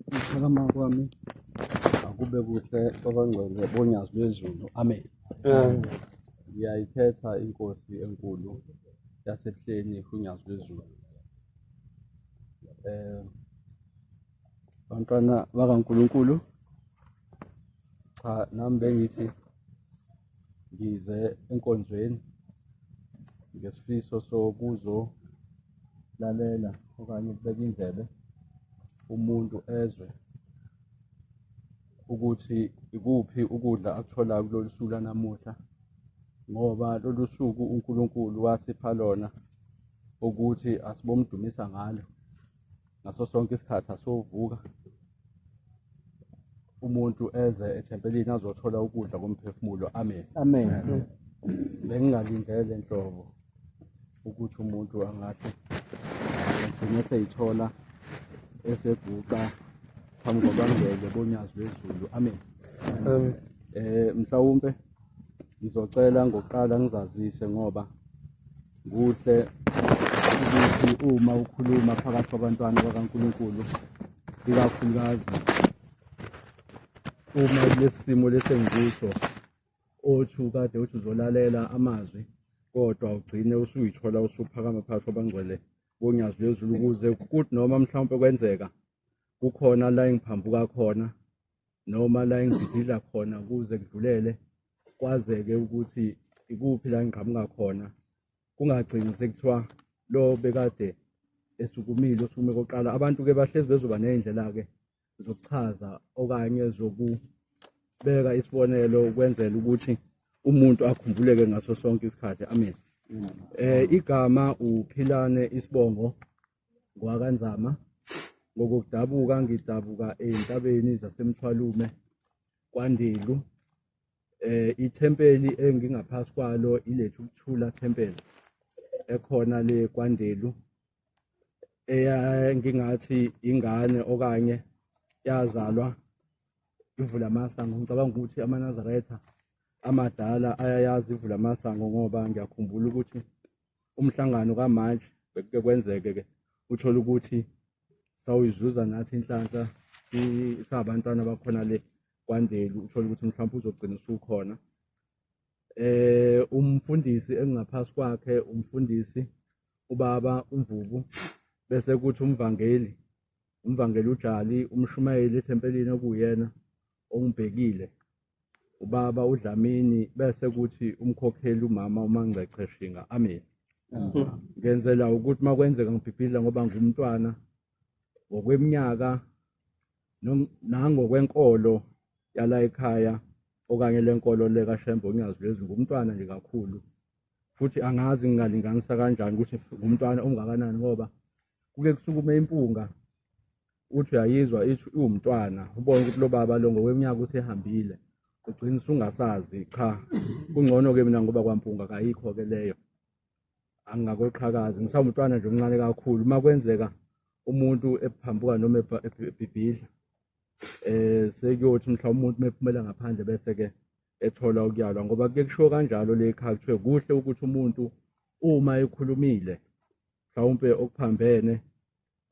Ukuphakama kwami akube kuhle kwabangcwele bonyazi lwezulu. Amen. Ngiyayikhetha inkosi enkulu yasebuhleni uNyazi lwezulu. Bantwana bakaNkulunkulu, cha nami bengithi ngize enkonzweni ngesifiso sokuzolalela okanye ukubeka indlebe umuntu ezwe ukuthi ikuphi ukudla akutholayo kulolu suku lanamuhla, ngoba lolu suku uNkulunkulu wasipha lona ukuthi asibomdumisa ngalo ngaso sonke isikhathi. Asovuka umuntu eze ethempelini azothola ukudla komphefumulo. Amen. Amen. Bengingalindele nhlobo ukuthi umuntu angathi agcine seyithola eseguqa phambi kwabangcwele bonyazi lwezulu. Amen. Mhlawumbe ngizocela ngokuqala ngizazise ngoba kuhle ukuthi uma ukhuluma phakathi kwabantwana bakaNkulunkulu, ikakhulukazi uma kulesi simo lesengikusho othi kade uthi uzolalela amazwi kodwa ugcine usuyithola usuphakama phakathi kwabangcwele bonyazi lwezulu, ukuze kuthi noma mhlawumbe kwenzeka kukhona la engiphambuka khona noma la engibhidla khona kuze kudlulele kwazeke ukuthi ikuphi la engiqhamuka khona, kungagcini sekuthiwa lo bekade esukumile usukume koqala. Abantu-ke bahlezi bezoba ney'ndlela-ke zokuchaza okanye zokubeka isibonelo ukwenzela ukuthi umuntu akhumbuleke ngaso sonke isikhathi. Amen. Igama uPhilane Isibongo ngwakanzama. Ngokudabuka ngidabuka ey'ntabeni zasemthwalume kwaNdilu. Ithempeli engingaphansi kwalo ilethu ukuthula thempeli ekhona le kwaNdilu, ngingathi ingane okanye yazalwa ivula masango. Ngicabanga ukuthi amaNazaretha amadala ayayazi ivula masango, ngoba ngiyakhumbula ukuthi umhlangano kaMatshi bekuke kwenzeke-ke uthole ukuthi sawuyizuza nathi inhlanhla sabantwana bakhona le kwaNdelu, uthole ukuthi mhlawumbe uzogcina usukhona. Umfundisi engingaphansi kwakhe umfundisi ubaba uMvubu, bese kuthi umvangeli uJali, umshumayeli ethempelini okuyena ongibhekile ubaba uDlamini, bese kuthi umkhokheli umama uMangcece Shinga. Amen. Ngenzela ukuthi makwenzeka ngibhibhidla ngoba ngumntwana ngokweminyaka nangokwenkolo yala ekhaya okanye lenkolo leka Shembe uNyazi lwezulu, ngumntwana nje kakhulu, futhi angazi ngingalinganisa kanjani ukuthi ngumntwana ongakanani, ngoba kuke kusukume impunga uthi uyayizwa ithi uwumntwana, ubone ukuthi lo baba lo ngokweminyaka usehambile, ugcina usungasazi. Cha, kungcono-ke mina ngoba kwampunga kayikho-ke leyo, angingakweqhakazi, ngisawumntwana nje omncane kakhulu. Uma kwenzeka umuntu ephambuka noma ebhibhidla, sekuyothi mhlawumbe umuntu mephumela ngaphandle bese-ke ethola ukuyalwa, ngoba kuke kushiwo kanjalo le ekhaya, kuthiwe kuhle ukuthi umuntu uma ekhulumile mhlawumbe okuphambene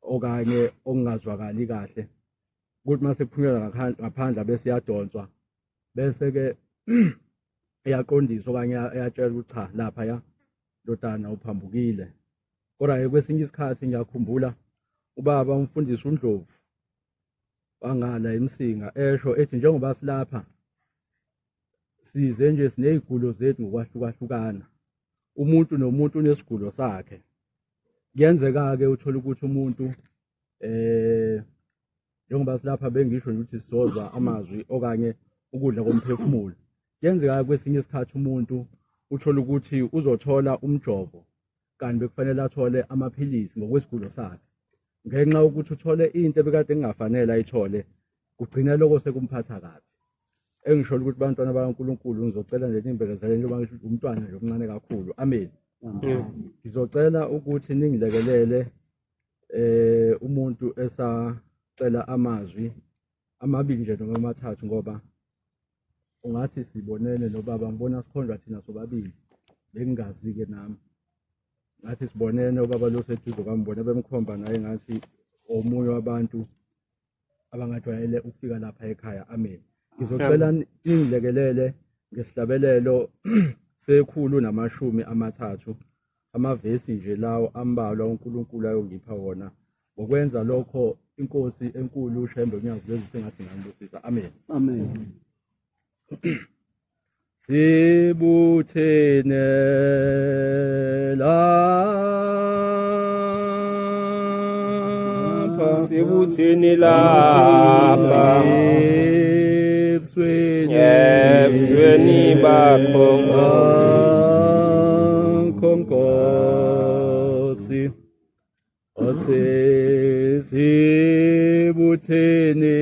okanye okungazwakali kahle, ukuthi mase kuphunyelwa ngaphandle bese iyadonswa, bese-ke iyaqondiswa okanye iyatshela ukuthi cha, laphaya ndodana uphambukile. Kodwa kwesinye isikhathi ngiyakhumbula ubaba umfundisi uNdlovu wangala eMsinga esho ethi njengoba silapha size nje siney'gulo zethu ngokwahlukahlukana, umuntu nomuntu unesigulo sakhe. Kuyenzeka-ke uthole ukuthi umuntu njengoba silapha bengisho nje ukuthi sizozwa amazwi okanye ukudla komphefumulo, kuyenzeka kwesinye isikhathi umuntu uthole ukuthi uzothola umjovo kanti bekufanele athole amaphilisi ngokwesigulo sakhe. Ngenxa yokuthi uthole into ebekade kungafanele ayithole, kugcina lokho sekumphatha kabi. Engisho ukuthi bantwana bakaNkulunkulu ngizocela nje nimbekezelele njengoba ngisho umntwana nje omncane kakhulu. Amen. Ngizocela ukuthi ningilekelele umuntu esacela amazwi amabili nje noma amathathu, ngoba ungathi sibonene nobaba, ngibona sikhonjwa thina sobabili, bengingazi-ke nami ngathi sibonene ubaba lo seduze kwami, ngibone bemkhomba naye ngathi omunye wabantu abangajwayele ukufika lapha ekhaya. Amen. Ngizocela ningilekelele ngesihlabelelo sekhulu namashumi amathathu, amavesi nje lawo ambalwa uNkulunkulu ayongipha wona. Ngokwenza lokho inkosi enkulu uShembe uNyazi LweZulu sengathi ngambusisa. Amen. Amen. Sibuthene lapha, sibuthene lapha ebusweni bakho Nkosi, sibuthene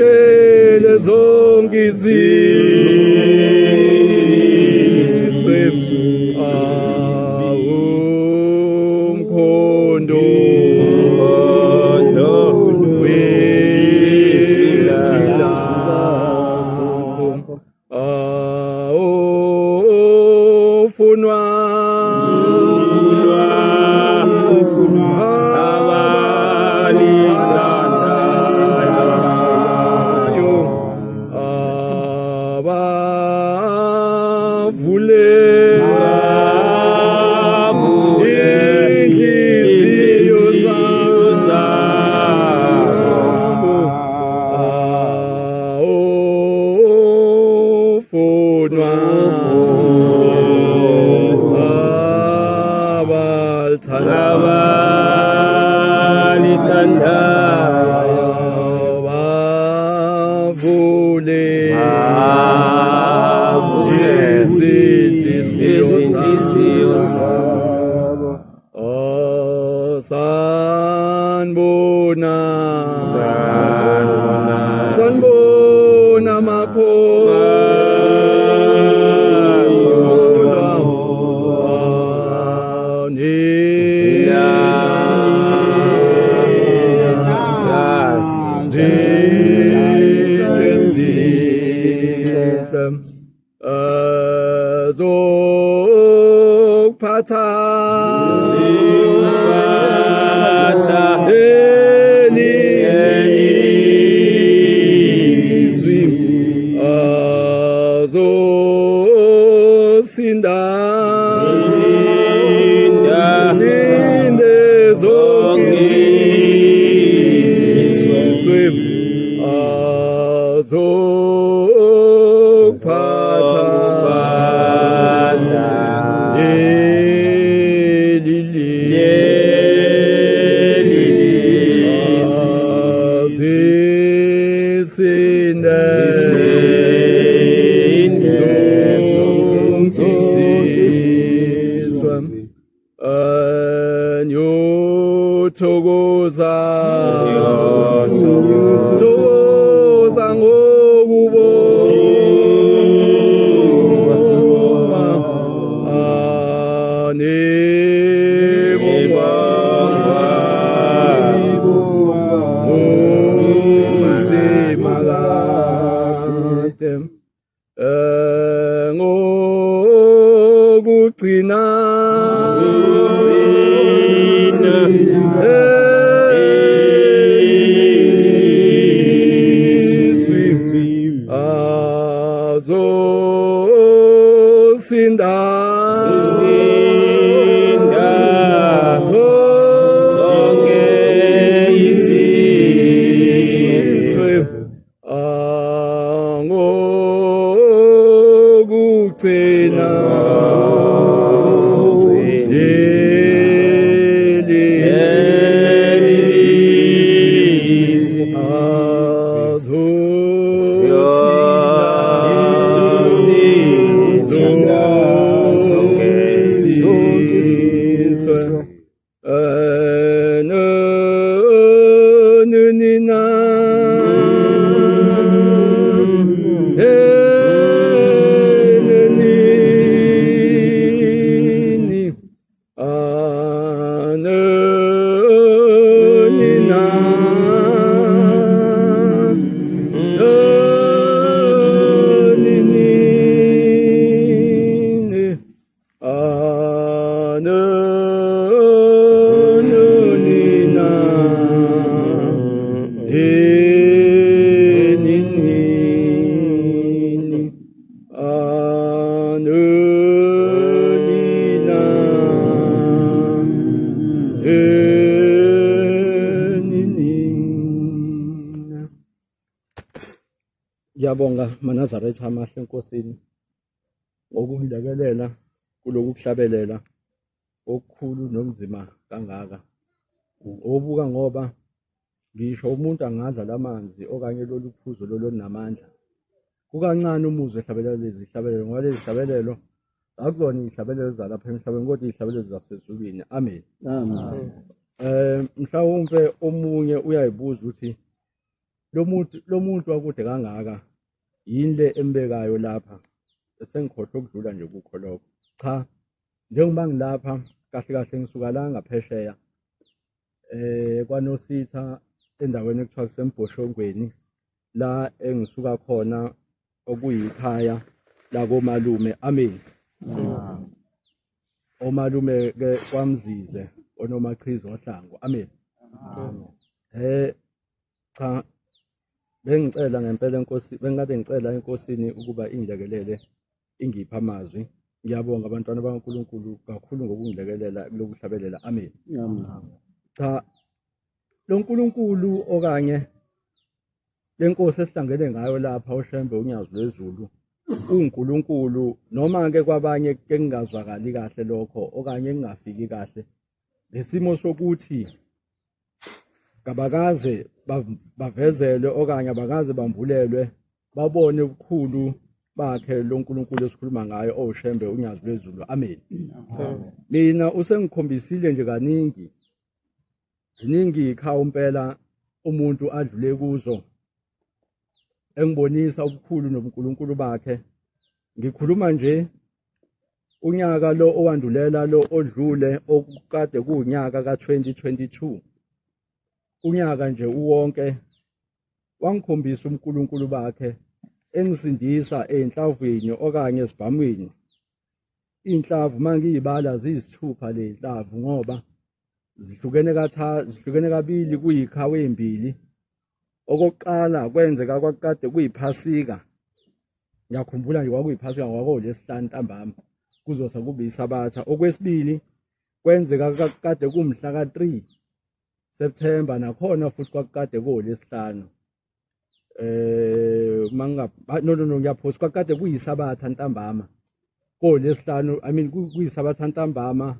sitshele zonke izizwe umkhondo ofunwa sanbona mapho Togoza makade ngokugcina azosinda zonke izizwe ngokugcina Ngiyabonga Manazaretha amahle enkosini ngokungilekelela kuloku kuhlabelela okukhulu nokuzima kangaka. Obuka ngoba ngisho umuntu angadla lamanzi okanye lolu phuzo namandla. Kukancane umuzwe ehlabelelo lezi hlabelelo ngoba lezi hlabelelo akuzona ihlabelelo zalapha emhlabeni kodwa ihlabelelo zasezulwini. Amen. Mhlawumbe omunye uyayibuza ukuthi lo muntu wakude kangaka yini le embekayo lapha, esengikhohlwe ukudlula nje kukho lokho. Cha, njengoba ngilapha kahle kahle ngisuka la ngaphesheya kwaNositha endaweni ekuthiwa kuseMboshongweni la engisuka khona okuyikhaya la komalume. Amen. Omalume ke kwamzize onomaqhizi ohlangu. Amen. Cha, bengicela ngempela inkosi, bengabe ngicela enkosini ukuba ingilekelele ingipha amazwi. Ngiyabonga abantwana bakaNkulunkulu kakhulu ngokungilekelela kulokuhlabelela. Amen. Cha, lo Nkulunkulu okanye lenkosi esihlangene ngayo lapha uShembe uNyazi LweZulu uNkulunkulu, noma ke kwabanye kengingazwakali kahle lokho okanye ngingafiki kahle lesimo sokuthi kabakaze bavezelwe okanye abakaze bambulelwe babone ubukhulu bakhe lo Nkulunkulu esikhuluma ngayo oShembe uNyazi LweZulu. Amen. Mina usengikhombisile nje kaningi ziningi ikhawu impela umuntu adlule kuzo engibonisa ubukhulu nobuNkulunkulu bakhe. Ngikhuluma nje unyaka lo owandulela lo odlule okukade kuunyaka ka2022, unyaka nje uwonke wangikhombisa uNkulunkulu bakhe engisindisa enhlavweni okanye esibhamweni. Inhlavu mangiyibala ziyisithupha lenhlavu ngoba zihlukene kabili kuyikhawu embili. Okokuqala kwenzeka kwakade kuyiphasika. Ngiyakhumbula nje kwakuyiphasika ngakholesihlanu ntambama kuzosa kube isabatha. Okwesibili kwenzeka kade kumhla ka3 September nakhona futhi kwakade kolesihlanu. Ngiyaphosa kwakade kuyisabatha ntambama kolesihlanu, I mean kuyisabatha ntambama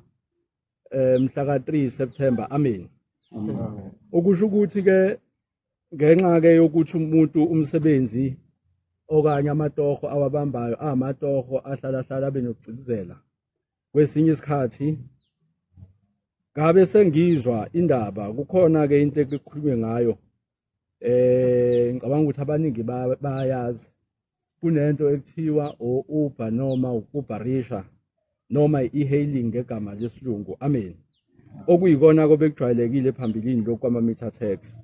mhla ka3 September. Amen. Okusho ukuthi ke ngenxa ke yokuthi umuntu umsebenzi okanye amatoho awabambayo amatoho ahlala benokugcikizela kwesinye isikhathi ngabe sengizwa indaba. Kukhona ke into ekukhulunywe ngayo, ngicabanga ukuthi abaningi bayazi kunento ekuthiwa Uber noma ukubarisha noma i-hailing ngegama lesilungu. Amen. Okuyikona ko bekujwayelekile phambilini lokhu kwama-meter tax.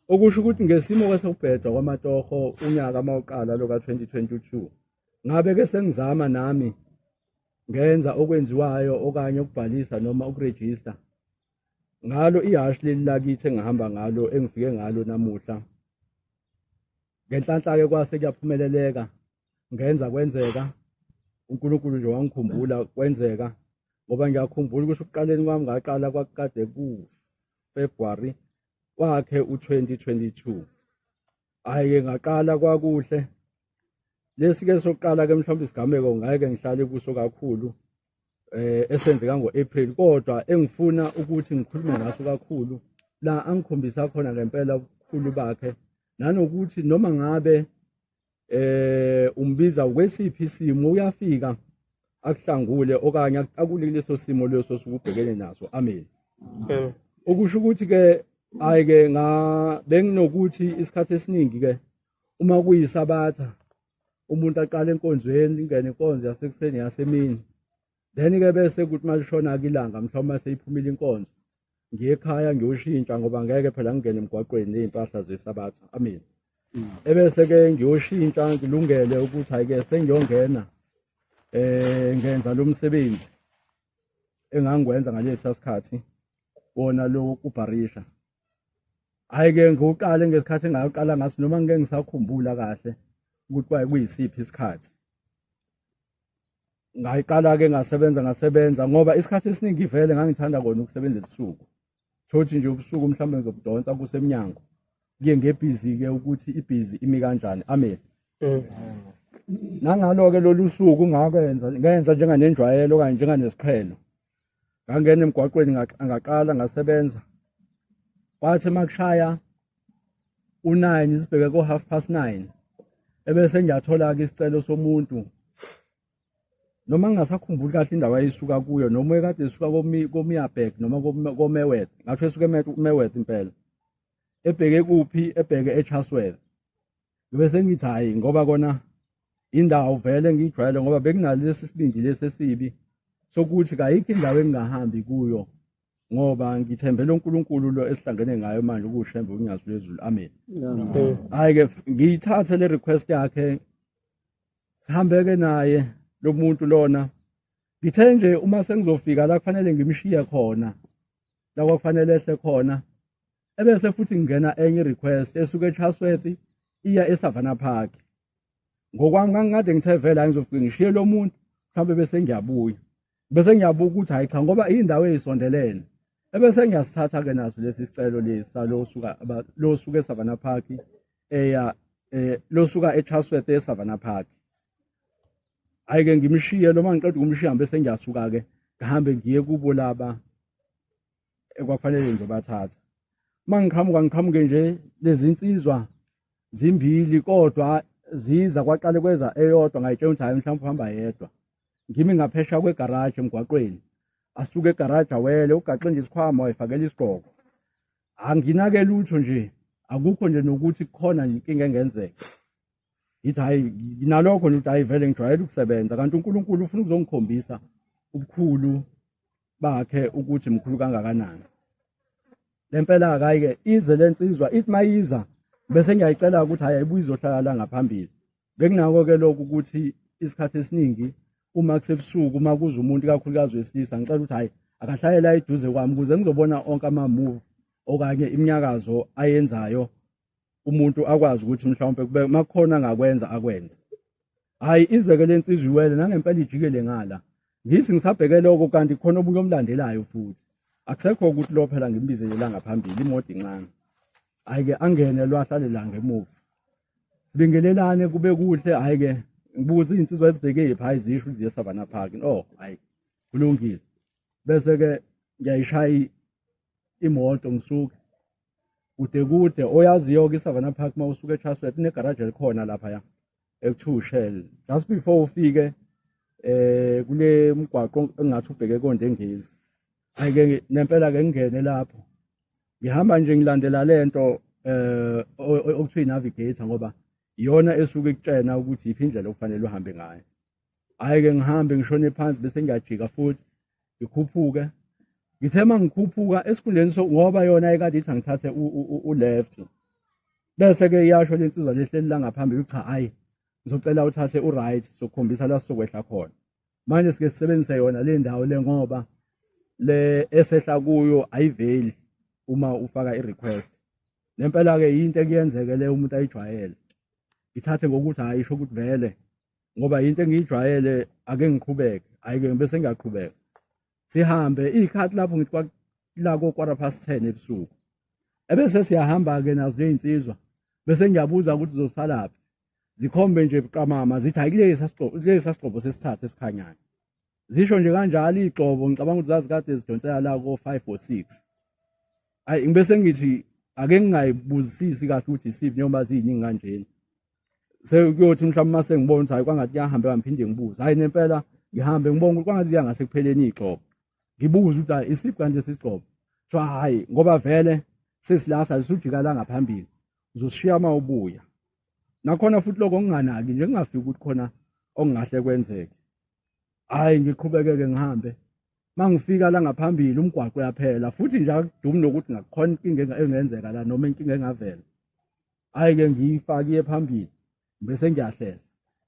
Okusho ukuthi ngesimo kwesokubhedwa kwamatoho unyaka mawuqala lo ka2022 ngabe ke sengizama nami ngenza okwenziwayo okanye ukubhalisa noma ukuregister ngalo ihashi leli lakithi engihamba ngalo engifike ngalo namuhla. Ngenhlanhla ke kwase kuyaphumeleleka ngenza kwenzeka uNkulunkulu nje wangikhumbula kwenzeka ngoba ngiyakhumbula ukuthi ukuqaleni kwami ngaqala kwakade ku February wakhe u2022. Ayike ngaqala kwakuhle. Lesike sokuqala ke mhlawumbe isigameko ngeke ngihlale kuso kakhulu esenzeka ngoApril kodwa engifuna ukuthi ngikhulume ngaso kakhulu la angikhombisa khona ngempela ubukhulu bakhe nanokuthi noma ngabe umbiza kwesiphi isimo uyafika akuhlangule okanye akule leso simo leso sokubhekene naso. Amen. Okusho ukuthi ke ayike benginokuthi isikhathi esiningi ke uma kuyisabatha umuntu aqala enkonzweni ingene inkonzo yasekuseni yasemini then ke bese kuthi malishona ilanga mhlawumbe seyiphumile inkonzo ngiye ekhaya ngiyoshintsha ngoba ngeke phela ngingene emgwaqweni nezimpahla zesabatha. Amen. Ebese ke ngiyoshintsha ngilungele ukuthi ayike sengiyongena ngenza lo msebenzi engangikwenza ngalesi sikhathi wona lo kubharisha. Ayike ngiqale ngesikhathi engaqala ngaso noma ngeke ngisakhumbula kahle ukuthi kuyisiphi isikhathi. Ngayiqala ke ngasebenza ngoba isikhathi esiningi vele ngangithanda kona ukusebenza ebusuku. Thothi nje ubusuku mhlawumbe ngizobudonsa kusemnyango. Kuye ngebhizi ke ukuthi ibhizi imi kanjani. Amen. Nangalo ke lolu suku ngenza njenganenjwayelo okanye njenganesiqhelo. Ngangena emgwaqweni ngaqala ngasebenza. Kwathi makushaya u9 isibheke ko 9:30 ebese ngiyathola ke isicelo somuntu noma ngingasakhumbuli kahle indawo ayisuka kuyo noma ekade isuka koMiyabhek noma koMewet ngathi esuka eMewet impela ebheke kuphi ebheke eChaswell. Bese ngithi hayi ngoba kona indawo vele ngijwayele ngoba bekunalesi sibindi lesesibi sokuthi kayikho indawo engingahambi kuyo ngoba ngithembele uNkulunkulu lo esihlangene ngayo manje ukushembe uNyazi LweZulu. Amen. Hayi ke ngiyithathe le request yakhe sihambeke naye lo muntu lona ngithe nje uma sengizofika la kufanele ngimshiye khona la kwakufanele ehle khona ebese futhi ngingena enye request esuka eChasworth iya eSavannah Park. Ngokwami ngangikade ngithe vele ngizofika ngishiye lo muntu mhlawumbe bese ngiyabuya ukuthi hayi cha ngoba indawo ezisondelene ebese ngiyasithatha ke naso lesi sicelo lesi lo suka eSavannah Park lo suka eChasworth eSavannah Park. Ayike ngimshiye lo mangiqeda ukumshiya bese ngiyasuka ke ngihambe ngiye kubo laba ekwakufanele ngizobathatha. Mangiqhamuke nje lezi insizwa zimbili kodwa ziza kwaqale kweza eyodwa ngayitshela ukuthi hayi mhlawumbe uhamba yedwa. Ngimi ngaphesha kwegarage emgwaqweni. Asuke egarage awele ugaxe nje isikhwama wayifakela isigqoko. Anginake lutho nje akukho nje nokuthi kukhona inkinga engenzeka. Ithi hayi nalokho nje hayi vele ngijwayele ukusebenza kanti uNkulunkulu ufuna ukuzongikhombisa ubukhulu bakhe ukuthi mkhulu kangakanani. Lempela akayike ize lensizwa ithi mayiza bese ngiyayicela ukuthi hayi ayibuye izohlala la ngaphambili. Bekunako ke lokho ukuthi isikhathi esiningi uma kusebusuku uma kuza umuntu kakhulukazi wesilisa ngicela ukuthi hayi akahlale la eduze kwami ukuze ngizobona onke ama-move okanye iminyakazo ayenzayo umuntu akwazi ukuthi mhlawumbe kube makukhona ngakwenza akwenze. Hayi izeke lensizwa iwele nangempela ijikele ngala. Ngithi ngisabheke lokho kanti khona obunye omlandelayo futhi. Akusekho ukuthi lo phela ngimbizele la ngaphambili imoto incane. Ayike angene lwahlale la ngemuva. Sibingelelane kube kuhle ayike ngibuza insizwa ezibheke iphi hayi zisho ukuthi eSavannah Park. Oh hayi kulungile. Bese ke ngiyayishaya imoto ngisuka kude oyaziyo ke eSavannah Park mawusuka eChasworth inegarage elikhona lapha ya ekuthi Shell just before ufike kule mgwaqo engathi ubheke koNdengezi. Ayike nempela ke ngingene lapho ngihamba nje ngilandela lento okuthiwa navigator ngoba iyona esuke ikutshena ukuthi iphi indlela okufanele uhambe ngayo. Ayike ngihambe ngishone phansi bese ngiyajika futhi ngikhuphuke. Ngithe mangikhuphuka esikhundleni ngoba yona ayikade ithi angithathe u left bese ke iyasho lensizwa lehleli la ngaphambili cha hayi ngizocela uthathe uright sokukhombisa la sokwehla khona manje sike sisebenzise yona le ndawo le ngoba le esehla kuyo ayiveli uma ufaka irequest lempela ke into ekuyenzeke le umuntu ayijwayele ithathe ngokuthi hayi isho ukuthi vele ngoba into engiyijwayele ake ngiqhubeke ayike bese ngiyaqhubeka sihambe ikhathi lapho ngithi la ko 10:15 ebusuku ebese siyahamba ke nazo le insizwa bese ngiyabuza ukuthi uzosalaphi zikhombe nje buqamama zithi ayilesi sigqobo sesithathu esikhanyayo zisho nje kanjalo igxobo ngicabanga ukuthi zazi kade zidonsela la ko 5 or 6 ayi ngibese ngithi ake ngingayibuzisisi kahle ukuthi isiphi noma ziyiningi kanjeni sekuyothi mhlawumbe mase ngibona ukuthi hayi kwangathi kuyahambe ngiphinde ngibuza hayi nempela ngihambe ngibona ukuthi kwangathi iya ngase kupheleni igxobo ngibuza ukuthi hayi isiphi kanti sesigxobo kuthiwa hayi ngoba vele sesilasa lisujika la ngaphambili uzoshiya uma ubuya nakhona futhi lokho nginganaki nje ngingafiki ukuthi khona okungahle kwenzeke hayi ngiqhubekeke ngihambe mangifika la ngaphambili umgwaqo uyaphela futhi nje akudumi nokuthi ngakhona inkinga engenzeka la noma inkinga engavela hayi ke ngiyifakiye phambili bese ngiyahlela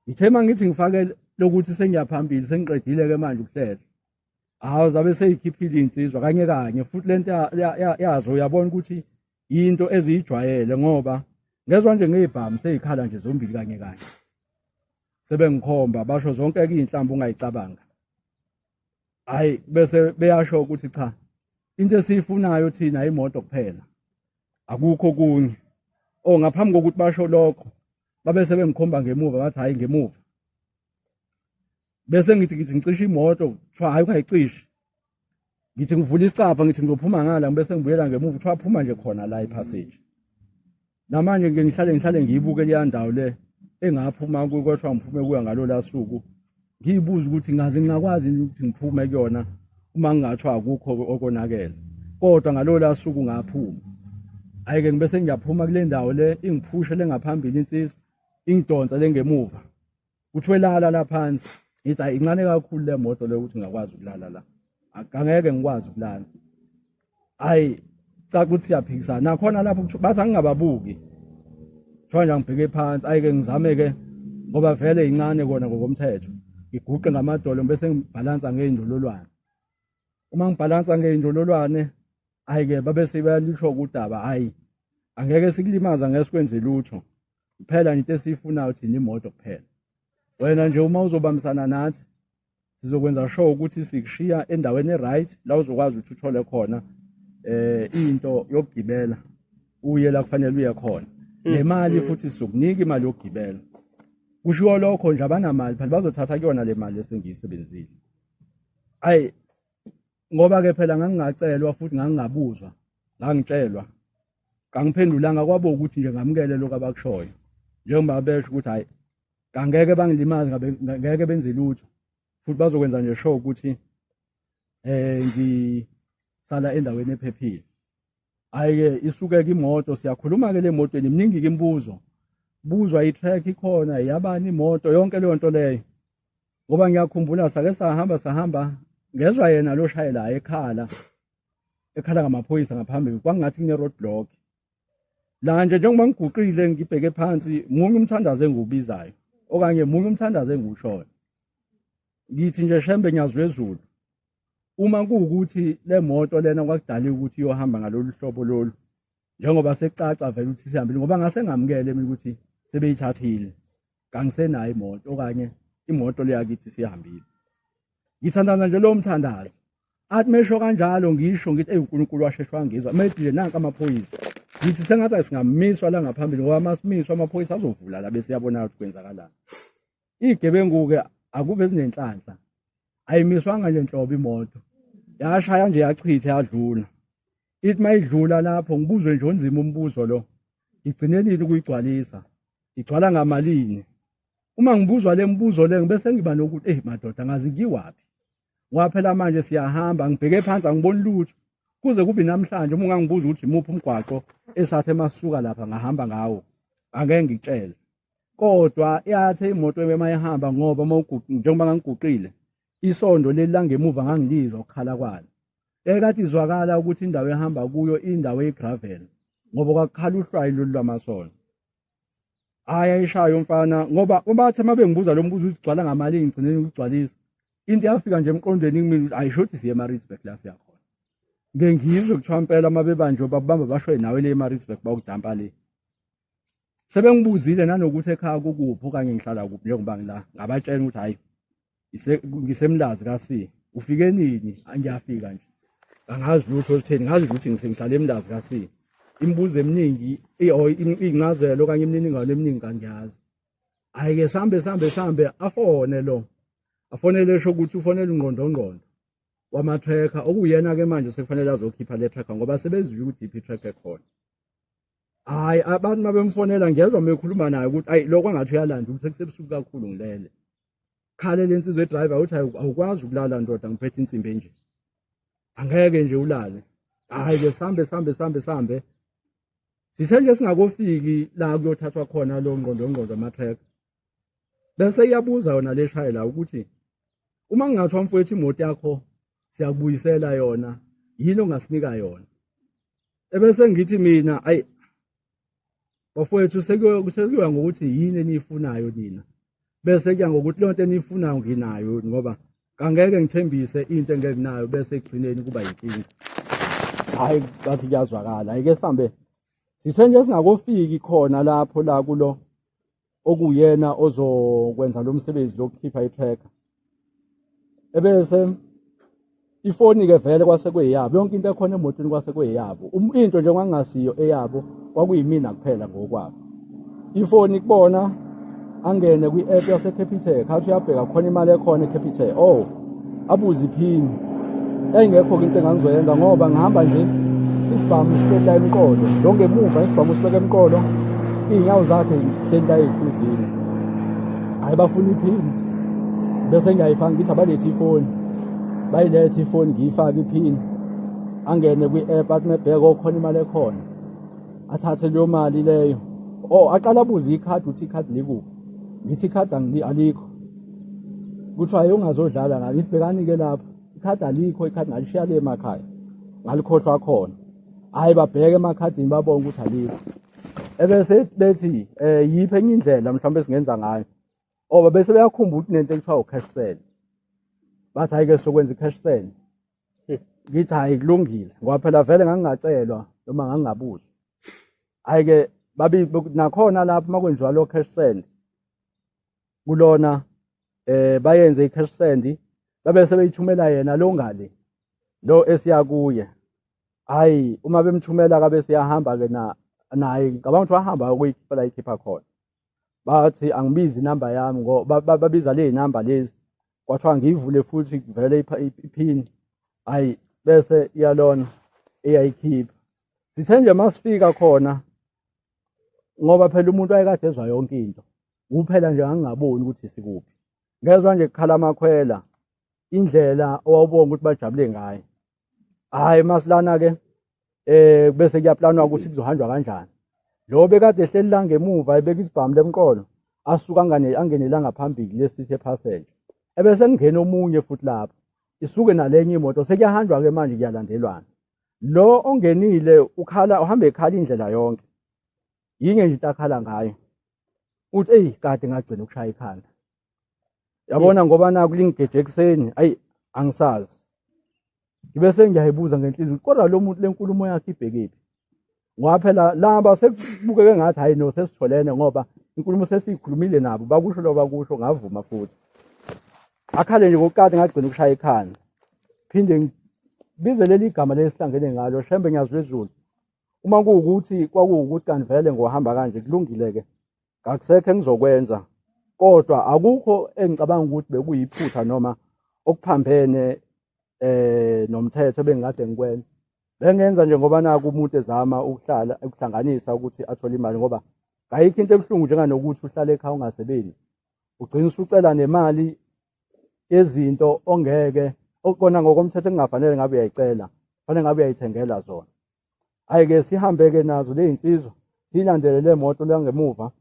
ngithe mangithi ngifake lokuthi sengiyaphambili sengiqedile ke manje ukuhlela hawo zabe seyikhiphile insizwa kanye kanye futhi lento yazo uyabona ukuthi into eziyijwayele ngoba ngezwe nje ngebhamu seyikhala nje zombili kanye kanye sebengikhomba basho zonke ke inhlambu ungayicabanga hayi bese beyasho ukuthi cha into esiyifunayo thina imoto kuphela akukho kunye ngaphambi kokuthi basho lokho babe sebengikhomba ngemuva bathi hayi ngemuva bese ngithi ngicisha imoto kuthiwa hayi ungayicishi ngithi ngivula isicapha ngithi ngizophuma ngala bese ngibuyela ngemuva kuthiwa phuma nje khona la ipassage namanje ngeke ngihlale ngiyibuke le ndawo le engaphuma kuyo kodwa ngiphume kuya ngalo la suku ngiyibuza ukuthi ngaze ngingakwazi ukuthi ngiphume kuyona uma ngingathiwa akukho okonakele kodwa ngalo la suku ngaphuma ayike ngibese ngiyaphuma kule ndawo le ingiphushe lengaphambili insizwa ingidonsa lengemuva kuthiwe lala la phansi ngithi hayi incane kakhulu le moto le ukuthi ngakwazi ukulala la angeke ngikwazi ukulala hayi cha ukuthi siyaphikisana nakhona lapho bathi angingababuki kuthiwa nje ngibheke phansi ayike ngizame ke ngoba vele incane kona ngokomthetho ngiguqe ngamadolo bese ngibhalansa ngeindololwane uma ngibhalansa ngeindololwane ayike babe sebalisho ukudaba hayi angeke sikulimaza ngesikwenze lutho kuphela into esiyifunayo thina imoto kuphela wena nje uma uzobambisana nathi sizokwenza sure ukuthi sikushiya endaweni eright la uzokwazi ukuthi uthole khona into yokugibela uye la kufanele uye khona nemali futhi sizokunika imali yokugibela kushiwo lokho nje abanamali phela bazothatha kuyona le mali esengiyisebenzile ayi ngoba ke phela ngangingacelwa futhi ngangingabuzwa ngangitshelwa kangiphendulanga kwabo ukuthi nje ngamukele lokho abakushoyo njengoba besho ukuthi hayi angeke bangilimaze ngeke benze lutho futhi bazokwenza nje sure ukuthi ngisala endaweni ephephile ayike isuke ke imoto siyakhuluma ke le moto iminingi ke imibuzo buzwa itrack ikhona yabani imoto yonke leyo nto leyo ngoba ngiyakhumbula sake sahamba ngezwe yena lo shayela ekhala ngamaphoyisa ngaphambili kwangathi kune roadblock la nje njengoba ngiguqile ngibheke phansi munye umthandazo engubizayo okanye munye umthandazo engushoyo ngithi nje Shembe LweZulu uma kuukuthi le moto lena kwakudala ukuthi iyohamba ngalolu hlobo lolu njengoba secaca vele ukuthi sihambile ngoba ngase ngamukele mina ukuthi sebeyithathile kangisenayo imoto okanye imoto le yakithi sihambile ngithandana nje lo mthandazo athi mesho kanjalo ngisho ngithi uNkulunkulu washeshwa ngizwa maybe nje nanka amaphoyisa ngithi sengathi singamiswa la ngaphambili ngoba masimiswa amaphoyisa azovula la bese yabona ukuthi kwenzakalani igebengu ke akuve ezinenhlanhla ayimiswanga nje inhlobo imoto yashaya nje yachitha yadlula ithi mayidlula lapho ngibuzwe nje onzima umbuzo lo igcinelile ukuyigcwalisa igcwala ngamalini uma ngibuzwa le mbuzo le ngibese ngiba nokuthi madoda ngazi ngiwapi ngoba phela manje siyahamba ngibheke phansi angiboni lutho kuze kube namhlanje uma ungangibuza ukuthi imuphi umgwaqo esathe masuka lapha ngahamba ngawo angeke ngitshele kodwa yathe imoto emayihamba ngoba njengoba ngangiguqile isondo leli langemuva ngangilizwa ukukhala kwalo ekade izwakala ukuthi indawo ehamba kuyo indawo yegravel ngoba kwakukhala uhlwayi lolu lwamasondo ayishayo umfana ngoba bathi uma bengibuza lo mbuzo ugcwala ngamali ngigcineni ukugcwalisa into yafika nje emqondweni kimi ayisho ukuthi siye eMaritzburg la siyakhona ngeke ngizwe kuthiwa impela uma bebanjwe babamba bashoye nawe le eMaritzburg bawudampa le sebengibuzile nanokuthi ekhaya kukuphi okanye ngihlala kuphi njengoba ngila ngabatshela ukuthi hayi ngisemlazi kasi ufike nini angiyafika nje angazi lutho olutheni ngazi ukuthi ngisengihlala emlazi kasi imibuzo eminingi incazelo okanye imininingwane eminingi kangiyazi ayike sambe afone lo afonele esho ukuthi ufonela ungqondongqondo wamatracker okuyena ke manje sekufanele azokhipha le tracker ngoba sebezile ukuthi iphi tracker ekhona hayi abantu mabemfonela ngiyezwa mekhuluma naye ukuthi ayi lokho angathi uyalanda ukuthi sekusebusuku kakhulu ngilele khale lensizwe driver uthi awukwazi ukulala ndoda ngiphethe insimbi enje angeke nje ulale hayi ke sambe sisenje singakofiki la kuyothathwa khona lo ngqondongqondo amatracker bese iyabuza yona le shayela ukuthi uma ngingathiwa mfowethu imoto yakho siyakubuyisela yona yini ongasinika yona ebese ngithi mina ayi bafowethu sekuya ngokuthi yini eniyifunayo nina bese kuya ngokuthi lonto eniyifunayo nginayo ngoba angeke ngithembise into engeke nayo bese egcineni kuba yinkinga hayi bathi kuyazwakala ayike sambe sisenje singakofiki khona lapho la kulo okuyena ozokwenza lo msebenzi lokukhipha itracker ebese ifoni ke vele kwasekweyabo yonke into ekhona emotweni kwasekweyabo into nje kwangasiyo eyabo kwakuyimina kuphela ngokwabo ifoni kubona angene kwi-app yaseCapitec athi uyabheka khona imali ekhona eCapitec abuze iphini engekho into engangizoyenza ngoba ngihamba nje isibhamu sihleli la emqolo lo ngemuva isibhamu sibeka emqolo iy'nyawo zakhe hleli la ey'hlizini hayi bafuna iphini bese ngiyayifaka ngithi abalethe ifoni bayilethe ifoni ngiyifake iphini angene kwi-app athi mebheka okhona imali ekhona athathe leyo mali leyo aqala abuze ikhadi uthi ikhadi likuphi ngithi ikhadi alikho kuthiwa hayi ungazodlala ngalo ibhekani-ke lapho ikhadi alikho ikhadi ngalishiya le emakhaya ngalikhohlwa khona hayi babheke emakhadini babone ukuthi alikho ebese bethi yiphi enye indlela mhlawumbe singenza ngayo bese beyakhumbula ukuthi nento ekuthiwa u-cash send bathi hayi-ke sokwenza i-cash send ngithi hayi kulungile ngoba phela vele ngangingacelwa noma ngangingabuzwa hayi-ke nakhona lapho uma kwenziwa lo cash send kulona bayenze i-cash send babe sebeyithumela yena lo ngale lo esiya kuye hayi uma bemthumela kabe siyahamba-ke naye ngicabanga ukuthi wahamba ukuyikhipha la ikhipha khona bathi angibizi inamba yami ngoba babiza le y'namba lezi kwathiwa ngiyivule futhi vele iphini hayi bese iyalona eyayikhipha sisenje masifika khona ngoba phela umuntu wayekade ezwa yonke into kuphela nje ngangingaboni ukuthi sikuphi ngezwa nje kukhala amakhwela indlela owawubonga ukuthi bajabule ngayo hayi masilana-ke bese kuyaplanwa ukuthi kuzohanjwa kanjani lo bekade ehleli la ngemuva ebeka isibhamu lemqolo asuke angenela ngaphambili lesithi ephasenja ebese kungena omunye futhi lapho isuke nalenye imoto sekuyahanjwa-ke manje kuyalandelwana lo ongenile uhambe ekhala indlela yonke yinge nje into akhala ngayo uthi eyi kade ngagcina ukushaya ikhanda yabona ngoba nakulingigeje ekuseni ayi angisazi ngibe sengiyayibuza ngenhliziyo kodwa lo muntu lenkulumo yakhe ibhekephi ngoba phela laba sekubukeke ngathi hayi no sesitholene ngoba inkulumo sesiyikhulumile nabo bakusho lo bakusho ngavuma futhi akhale nje ngokukade ngagcina ukushaya ikhanda phinde ngibize leli gama lesihlangene ngalo Shembe LweZulu uma kuwukuthi kwakuwukuthi kanti vele ngohamba kanje kulungile-ke akusekho engizokwenza kodwa akukho engicabanga ukuthi bekuyiphutha noma okuphambene nomthetho bengikade ngikwenza bengenza nje ngoba naku umuntu ezama ukuhlanganisa ukuthi athole imali ngoba ayikho into ebuhlungu njenganokuthi uhlale ekhaya ungasebenzi ugcina usucela nemali yezinto ongeke okona ngokomthetho engingafanele ngabe uyayicela fanele ngabe uyayithengela zona hayi-ke sihambe-ke nazo ley'nsizwa siyilandele le moto langemuva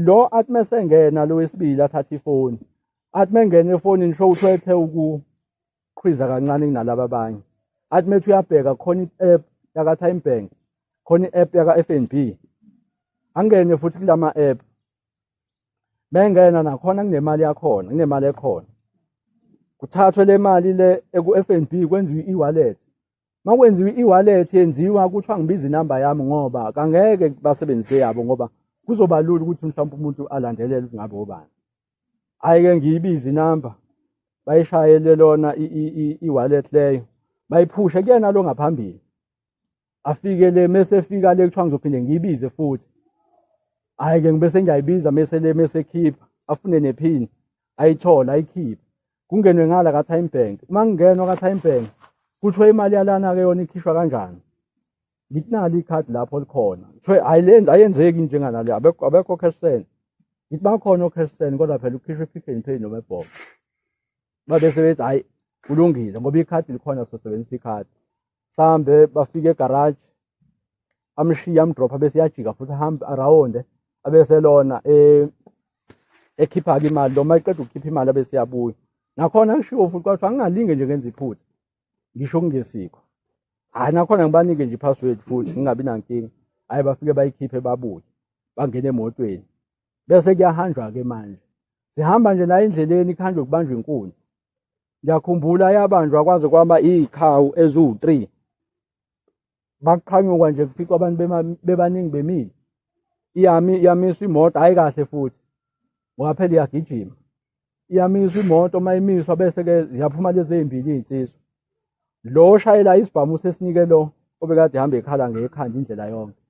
lo athi mesengena lo wesibili athatha ifoni athi mengena efonini sho ukuthi wethe ukuqhwiza kancane kunalaba abanye athi methi uyabheka khona i-app yaka-Time Bank khona i-app yaka-FNB angene futhi kulama app bengena nakhona kunemali yakhona kunemali ekhona kuthathwe le mali le eku-F_N_B kwenziwe i-wallet makwenziwe i-wallet yenziwa kuthiwa ngibiza inamba yami ngoba kangeke basebenzise yabo ngoba kuzoba lula ukuthi mhlawumbe umuntu alandelele ukuthi ngabe obani ayike ngiyibiza inamba bayishayele lona i-wallet leyo bayiphushe kuyena lo ngaphambili afike le mase efika le kuthiwa ngizophinde ngiyibize futhi ayike ngibese ngiyayibiza mese khipha afune nephini ayithola ayikhipha kungenwe ngala ka-Time Bank uma kungenwa ka-Time Bank kuthiwe imali yalana-ke yona ikhishwa kanjani ngithi nalo ikhadi lapho likhona kuthiwe ayenzeki njenganale abekho cash send ngithi bakhona o-cash send kodwa phela ukhishwe i-Pick n Pay noma eBox babese bethi hhayi kulungile ngoba ikhadi likhona sosebenzisa ikhadi sahambe bafike egarage amshiya amdropha bese yajika futhi ahambe arawonde abese lona ekhipha-ke imali noma iqeda ukukhipha imali abese yabuya nakhona ngishiwo futhi kwathiwa ngingalinge nje ngenza iphutha ngisho kungesikho hhayi nakhona ngibanike nje i-password futhi ngingabi nankinga hhayi bafike bayikhiphe babuye bangene emotweni bese kuyahanjwa-ke manje sihamba nje la endleleni kuhanjwe kubanjwa inkunzi ngiyakhumbula yabanjwa kwaze kwaba iy'khawu eziwu-3 bakuqhanyukwa nje kufikwa abantu bebaningi bemile iyamiswa imoto hhayi kahle futhi ngoba phela iyagijima iyamiswa imoto uma imiswa bese-ke ziyaphuma lezi ey'mbili iy'nsizwa lo oshayela isibhamu sesinike lo obekade ehamba ekhala ngekhanda indlela yonke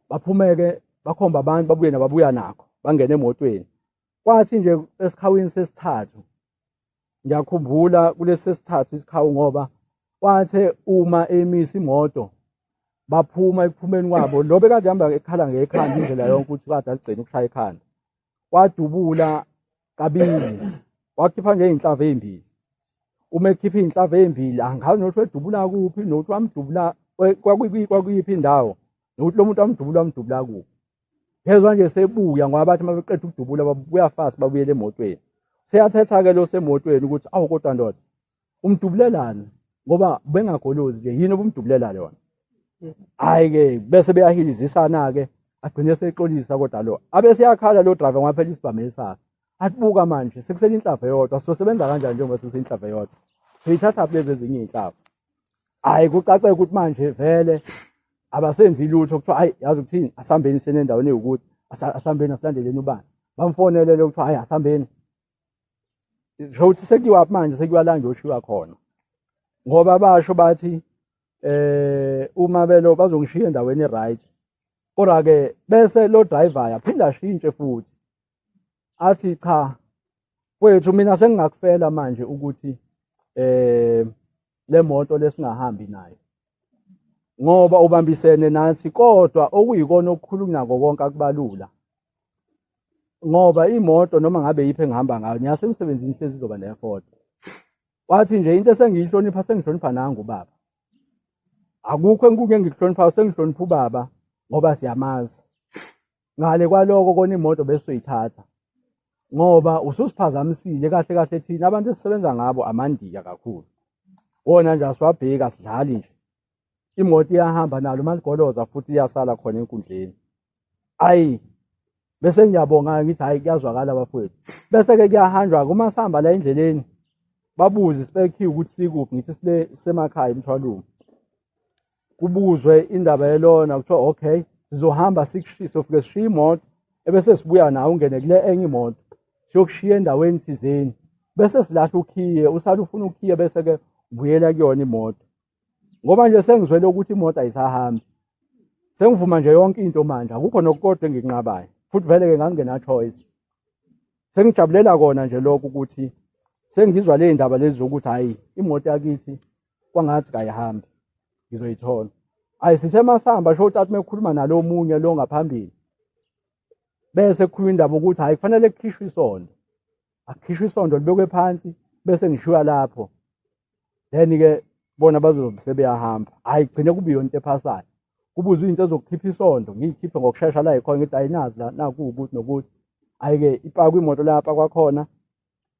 baphume-ke bakhomba abantu babuye nababuya nakho bangene emotweni kwathi nje esikhawini sesithathu ngiyakhumbula kulesi sesithathu isikhawu ngoba wathe uma emisa imoto baphuma ekuphumeni kwabo lo bekade hamba ekhala ngekhanda indlela yonke ukuthi kade aligcine ukushaya ekhanda wadubula kabili wakhipha nje iy'nhlamvu ey'mbili uma ekhipha iy'nhlamvu ey'mbili angazi nokuthi wedubula kuphi nokuthi wamdubula kwakuyiphi indawo nokuthi lo muntu wamdubula kuphi phezwa nje sebuya ngoba bathi uma beqeda ukudubula babuya fast babuyele emotweni seyathetha-ke lo semotweni ukuthi awu kodwa ndoda umdubulelani ngoba bengagolozi nje yini obumdubulela yona hhayi-ke bese beyahilizisana-ke agcine sexolisa kodwa lo abeseyakhala lo driver ngoba phela isibhame sakhe athi buka manje sekusele inhlamvu eyodwa sizosebenza kanjani njengoba sekuseyinhlamvu eyodwa soyithathaphi lezi ezinye iy'nhlamvu hhayi kucace ukuthi manje vele abasenzi lutho kuthiwa hhayi yazi ukuthini asihambeni senendaweni ewukuthi asihambeni asilandeleni ubani bamfonelele kuthiwa hhayi asihambeni sho ukuthi sekuyiwaphi manje sekuyiwa la nje oshiwa khona ngoba basho bathi uma belo bazongishiya endaweni e-right kodwa-ke bese lo driver yaphinde ashintshe futhi athi cha wethu mina sengingakufela manje ukuthi le moto lesingahambi nayo ngoba ubambisene nathi kodwa okuyikona okukhulu kunako konke akubalula ngoba imoto noma ngabe yiphi engihamba ngayo niyasemsebenzini hlezi izoba ne-effort wathi nje into sengihlonipha nangu ubaba akukho enkuke ngikuhloniphayo sengihlonipha ubaba ngoba siyamazi ngale kwaloko kona imoto besoyithatha ngoba ususiphazamisile kahle kahle thina abantu esisebenza ngabo amandiya kakhulu wona nje asiwabheki asidlali nje imoto iyahamba nalo maligoloza futhi iyasala khona enkundleni ayi bese ngiyabonga ngithi hayi kuyazwakala bafowethu bese-ke kuyahanjwa-ke uma sihamba la endleleni babuze ispekhiwe ukuthi sikuphi ngithi sisemakhaya Emthwalume kubuzwe indaba yelona kuthiwa okay sizohamba sofike sishiye imoto ebese sibuya nawe ungene kule enye imoto siyokushiya endaweni thizeni bese silahla ukhiye usala ufuna ukhiye bese-ke ubuyela kuyona imoto ngoba nje sengizwele ukuthi imoto ayisahambi sengivuma nje yonke into manje akukho nokukodwa engikunqabayo futhi vele-ke ngangingena-choice sengijabulela kona nje lokho ukuthi sengizwa le ndaba lezi zokuthi hhayi imoto yakithi kwangathi kayihambi ngizoyithola hhayi sithe masihamba sho utati mekhuluma nalo munye lo ngaphambili bese kukhuluma indaba ukuthi hhayi kufanele kukhishwe isondo akukhishwe isondo libekwe phansi bese ngishiwa lapho then-ke bona bazobe sebeyahamba hhayi kugcine kube yonto ephasayo kubuzwe into ezokukhipha isondo ngiyikhiphe ngokushesha la yikhona ngithi ayinazi la nakuwukuthi nokuthi hhayi-ke ipakwa imoto lapha kwakhona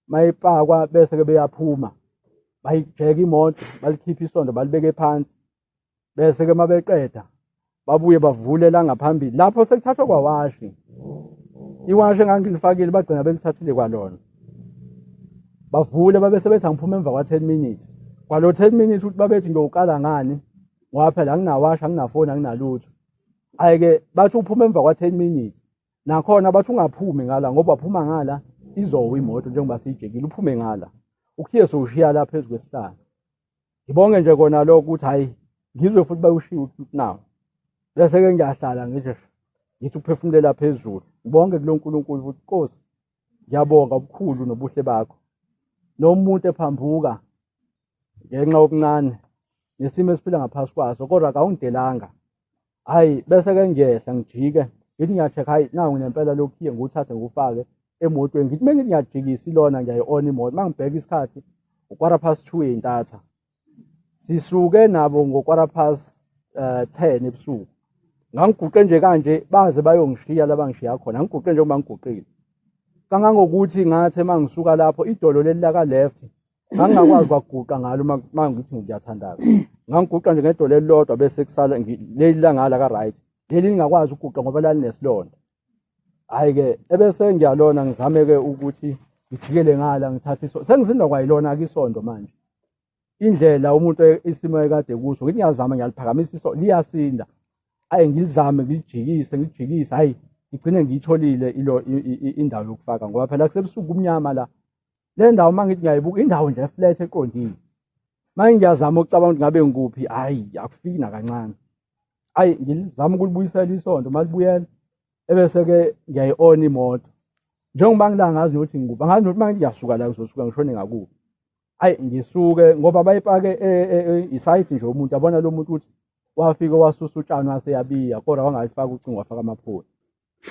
mayipakwa bese-ke beyaphuma bayijeka imoto balikhipha isondo balibeke phansi bese-ke uma beqeda babuye bavule la ngaphambili lapho sekuthathwa kwawashi iwashi engangilifakile bagcina belithathile kwalona bavule babe sebethi angiphuma emva kwa 10 minutes kwalo 10 minutes ukuthi babethi ngiyokala ngani ngoba phela anginawashi anginafoni anginalutho ayike bathi uphuma emva kwa 10 minutes nakhona bathi ungaphumi ngala ngoba waphuma ngala izowa imoto njengoba siyijekile uphume ngala ukhiye sowushiya la phezulu kwesihlalo ngibonge nje kona lokho ukuthi hayi ngizwe futhi bayushiya ukuthi nawo bese ke ngiyahlala ngithi ukuphefumulela phezulu ngibonge kulo nkulunkulu futhi Nkosi ngiyabonga ubukhulu nobuhle bakho nomuntu ephambuka ngenxa okuncane nesimo esiphila ngaphasi kwaso kodwa akawungidelanga hayi bese ke ngiyehla ngijike ngithi ngiyacheka hayi nawu nginempela lokhiye nguthathe ngufake emotweni ngithi mengithi ngiyajikisa ilona ngiyayi-on imoto mangibheka isikhathi 2:15 entatha sisuke nabo ngo-10 ebusuku ngangiguqe nje kanje baze bayongishiya la bangishiya khona ngiguqe nje uma ngiguqile kangangokuthi ngathi mangisuka lapho idolo leli laka left ngangakwazi kwaguqa ngalo mangithi ngiyathandaza ngangiguqa nje ngedolo elilodwa bese kusala leli la ngala ka right leli ngingakwazi ukuguqa ngoba lalinesilonda hayi ke ebese ngiyalona ngizame ke ukuthi ngijikele ngala ngithatha isondo sengizindwa kwayilona ke isondo manje indlela umuntu isimo ekade kuso ngithi ngiyazama ngiyaliphakamisa isondo liyasinda hayi ngilizame ngijikise hayi ngigcine ngiyitholile indawo yokufaka ngoba phela kusebusuku umnyama la le ndawo mangithi ngiyayibuka indawo nje flat eqondile manje ngiyazama ukucabanga ukuthi ngabe ngikuphi hayi akufiki nakancane hayi ngilizama ukulibuyisela isondo malibuyela ebese ke ngiyayi-on imoto njengoba ngilangazi ukuthi ngikuphi angazi ukuthi mangithi ngiyasuka la ngizosuka ngishone ngakuphi hayi ngisuke ngoba bayipake isayiti nje umuntu abona lo muntu ukuthi wafika wasusa utshani waseyabiya kodwa wangayifaka ucingo wafaka amapholi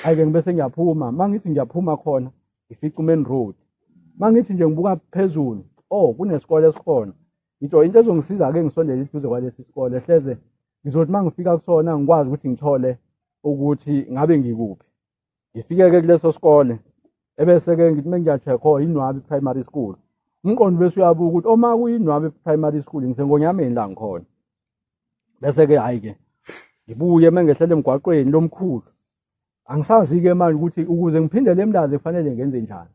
hayi-ke ngibese ngiyaphuma mangithi ngiyaphuma khona ngifica umain road mangithi nje ngibuka phezulu kunesikole esikhona ngitsho into ezongisiza-ke ngisondele eduze kwalesi sikole hleze ngizothi mangifika kusona ngikwazi ukuthi ngithole ukuthi ngabe ngikuphi ngifike-ke kuleso sikole ebese-ke ngithi mengiyachekha iNwabi Primary School umqondo bese uyabuka ukuthi oma kuyiNwabi Primary School ngisengonyameni la ngikhona bese-ke hayi-ke ngibuye mengehlele emgwaqweni lomkhulu angisazi-ke manje ukuthi ukuze ngiphindele emlazi kufanele ngenze njani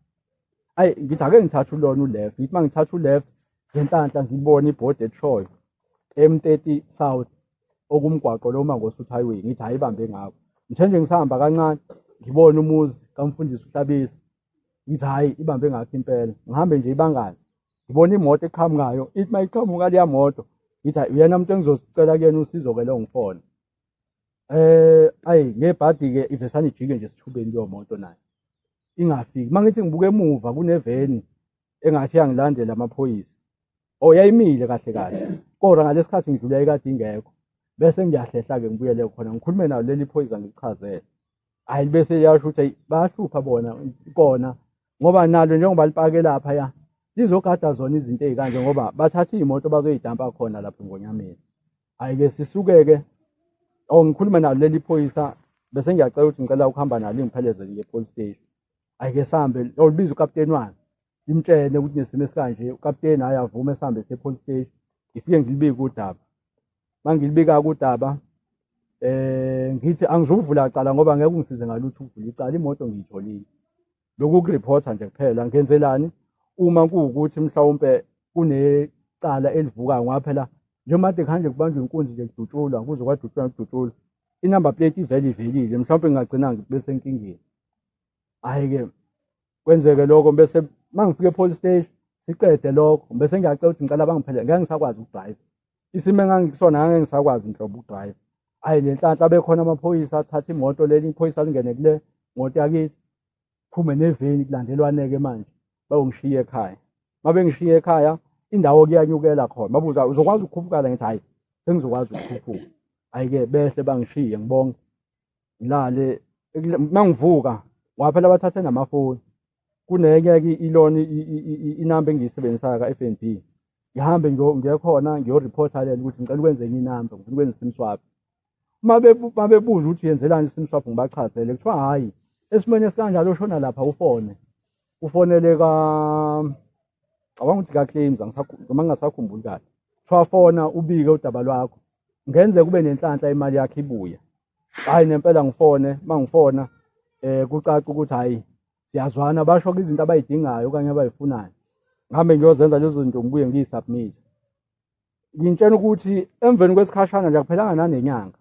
hayi ngithi ake ngithathe ulona uleft ngithi uma ngithatha uleft ngenhlanhla ngibone ibhodi eTroy M30 South okumgwaqo lo mangosuthu highway ngithi hayi ibambe ngakho nje ngisahamba kancane ngibone umuzi kamfundisi uhlabisa ngithi hayi ibambe ngakho impela ngihambe nje ibangana ngibona imoto eqhamukayo ithi mayiqhamuka leya moto ngithi hayi uyena umuntu engizosicela kuyena usizo-ke lo ngifona ayi ngebhadi-ke ivesane ijike nje esithubeni leyo moto nayo ingafiki mangithi ngibuka emuva kuneveni engathi yangilandela amaphoyisa yayimile kahle kahle kodwa ngalesi sikhathi ngidlula ikade ingekho bese ngiyahlehla-ke ngibuyele khona ngikhulume nayo leli phoyisa ngilichazele hayi bese liyasho ukuthi bayahlupha bona kona ngoba nalo njengoba lipake laphaya lizogada zona izinto ey'kanje ngoba bathatha iy'moto bazoyidampa khona lapho ngonyameni hhayi-ke sisuke-ke ngikhulume nalo leli phoyisa bese ngiyacela ukuthi ngicela ukuhamba nalo ingiphelezele nge-police station hhayi-ke sihambe libiza ukapteni wami limtshele ukuthi nesimo esikanje ukapteni hhayi avume sihambe se-police station ngifike ngilibike udaba mangilibika kudaba ngithi angizuvula cala ngoba ngeke ungisize ngalutho ukuvula icala imoto ngiyitholile lokhu kuripotha nje kuphela ngenzelani uma kuwukuthi mhlawumpe kunecala elivukayo ngoba phela njengoba kade kuhanje kubanjwe inkunzi nje kudutshulwa kuze kwadutshulwa inumber plate ivele ivelile mhlawumpe ngingagcina bese enkingeni hhayi-ke kwenzeke lokho bese mangifike e-police station siqede lokho bese ngiyacela ukuthi ngicela bangiphele ngeke ngisakwazi ukudrayiva isimo engangikusona ngeke ngisakwazi nhlobo ukudrayiva hhayi lenhlanhla bekhona amaphoyisa athatha imoto leli iphoyisa lingene kule moto yakithi phume neveni kulandelwane-ke manje bayongishiya ekhaya uma bengishiya ekhaya indawo kuyanyukela khona babuza uzokwazi ukukhuphuka la ngithi hhayi sengizokwazi ukukhuphuka hhayi-ke behle bangishiye ngibonge ngilale mangivuka ngoba phela bathathe namafoni kunenye-ke iloni inamba engiyisebenzisayo ka-FNB ngihambe ngiyekhona ngiyoriphotha lena ukuthi ngicela ukwenze enye inamba ngifuna ukwenza i-sim swap uma bebuza ukuthi yenzelani i-sim swap ngibachazele kuthiwa hhayi esimweni esikanjalo oshona lapha ufonele cabanga ukuthi ka-claims noma ngingasakhumbuli kahle kuthiwa fona ubike udaba lwakho ngenzeka kube nenhlanhla imali yakho ibuya hayi nempela ngifone mangifona kucaca ukuthi hayi siyazwana basho izinto abayidingayo okanye abayifunayo ngihambe ngiyozenza lezo zinto ngibuye ngiyisubmit ngintshela ukuthi emveni kwesikhashana nje akuphelanga nanenyanga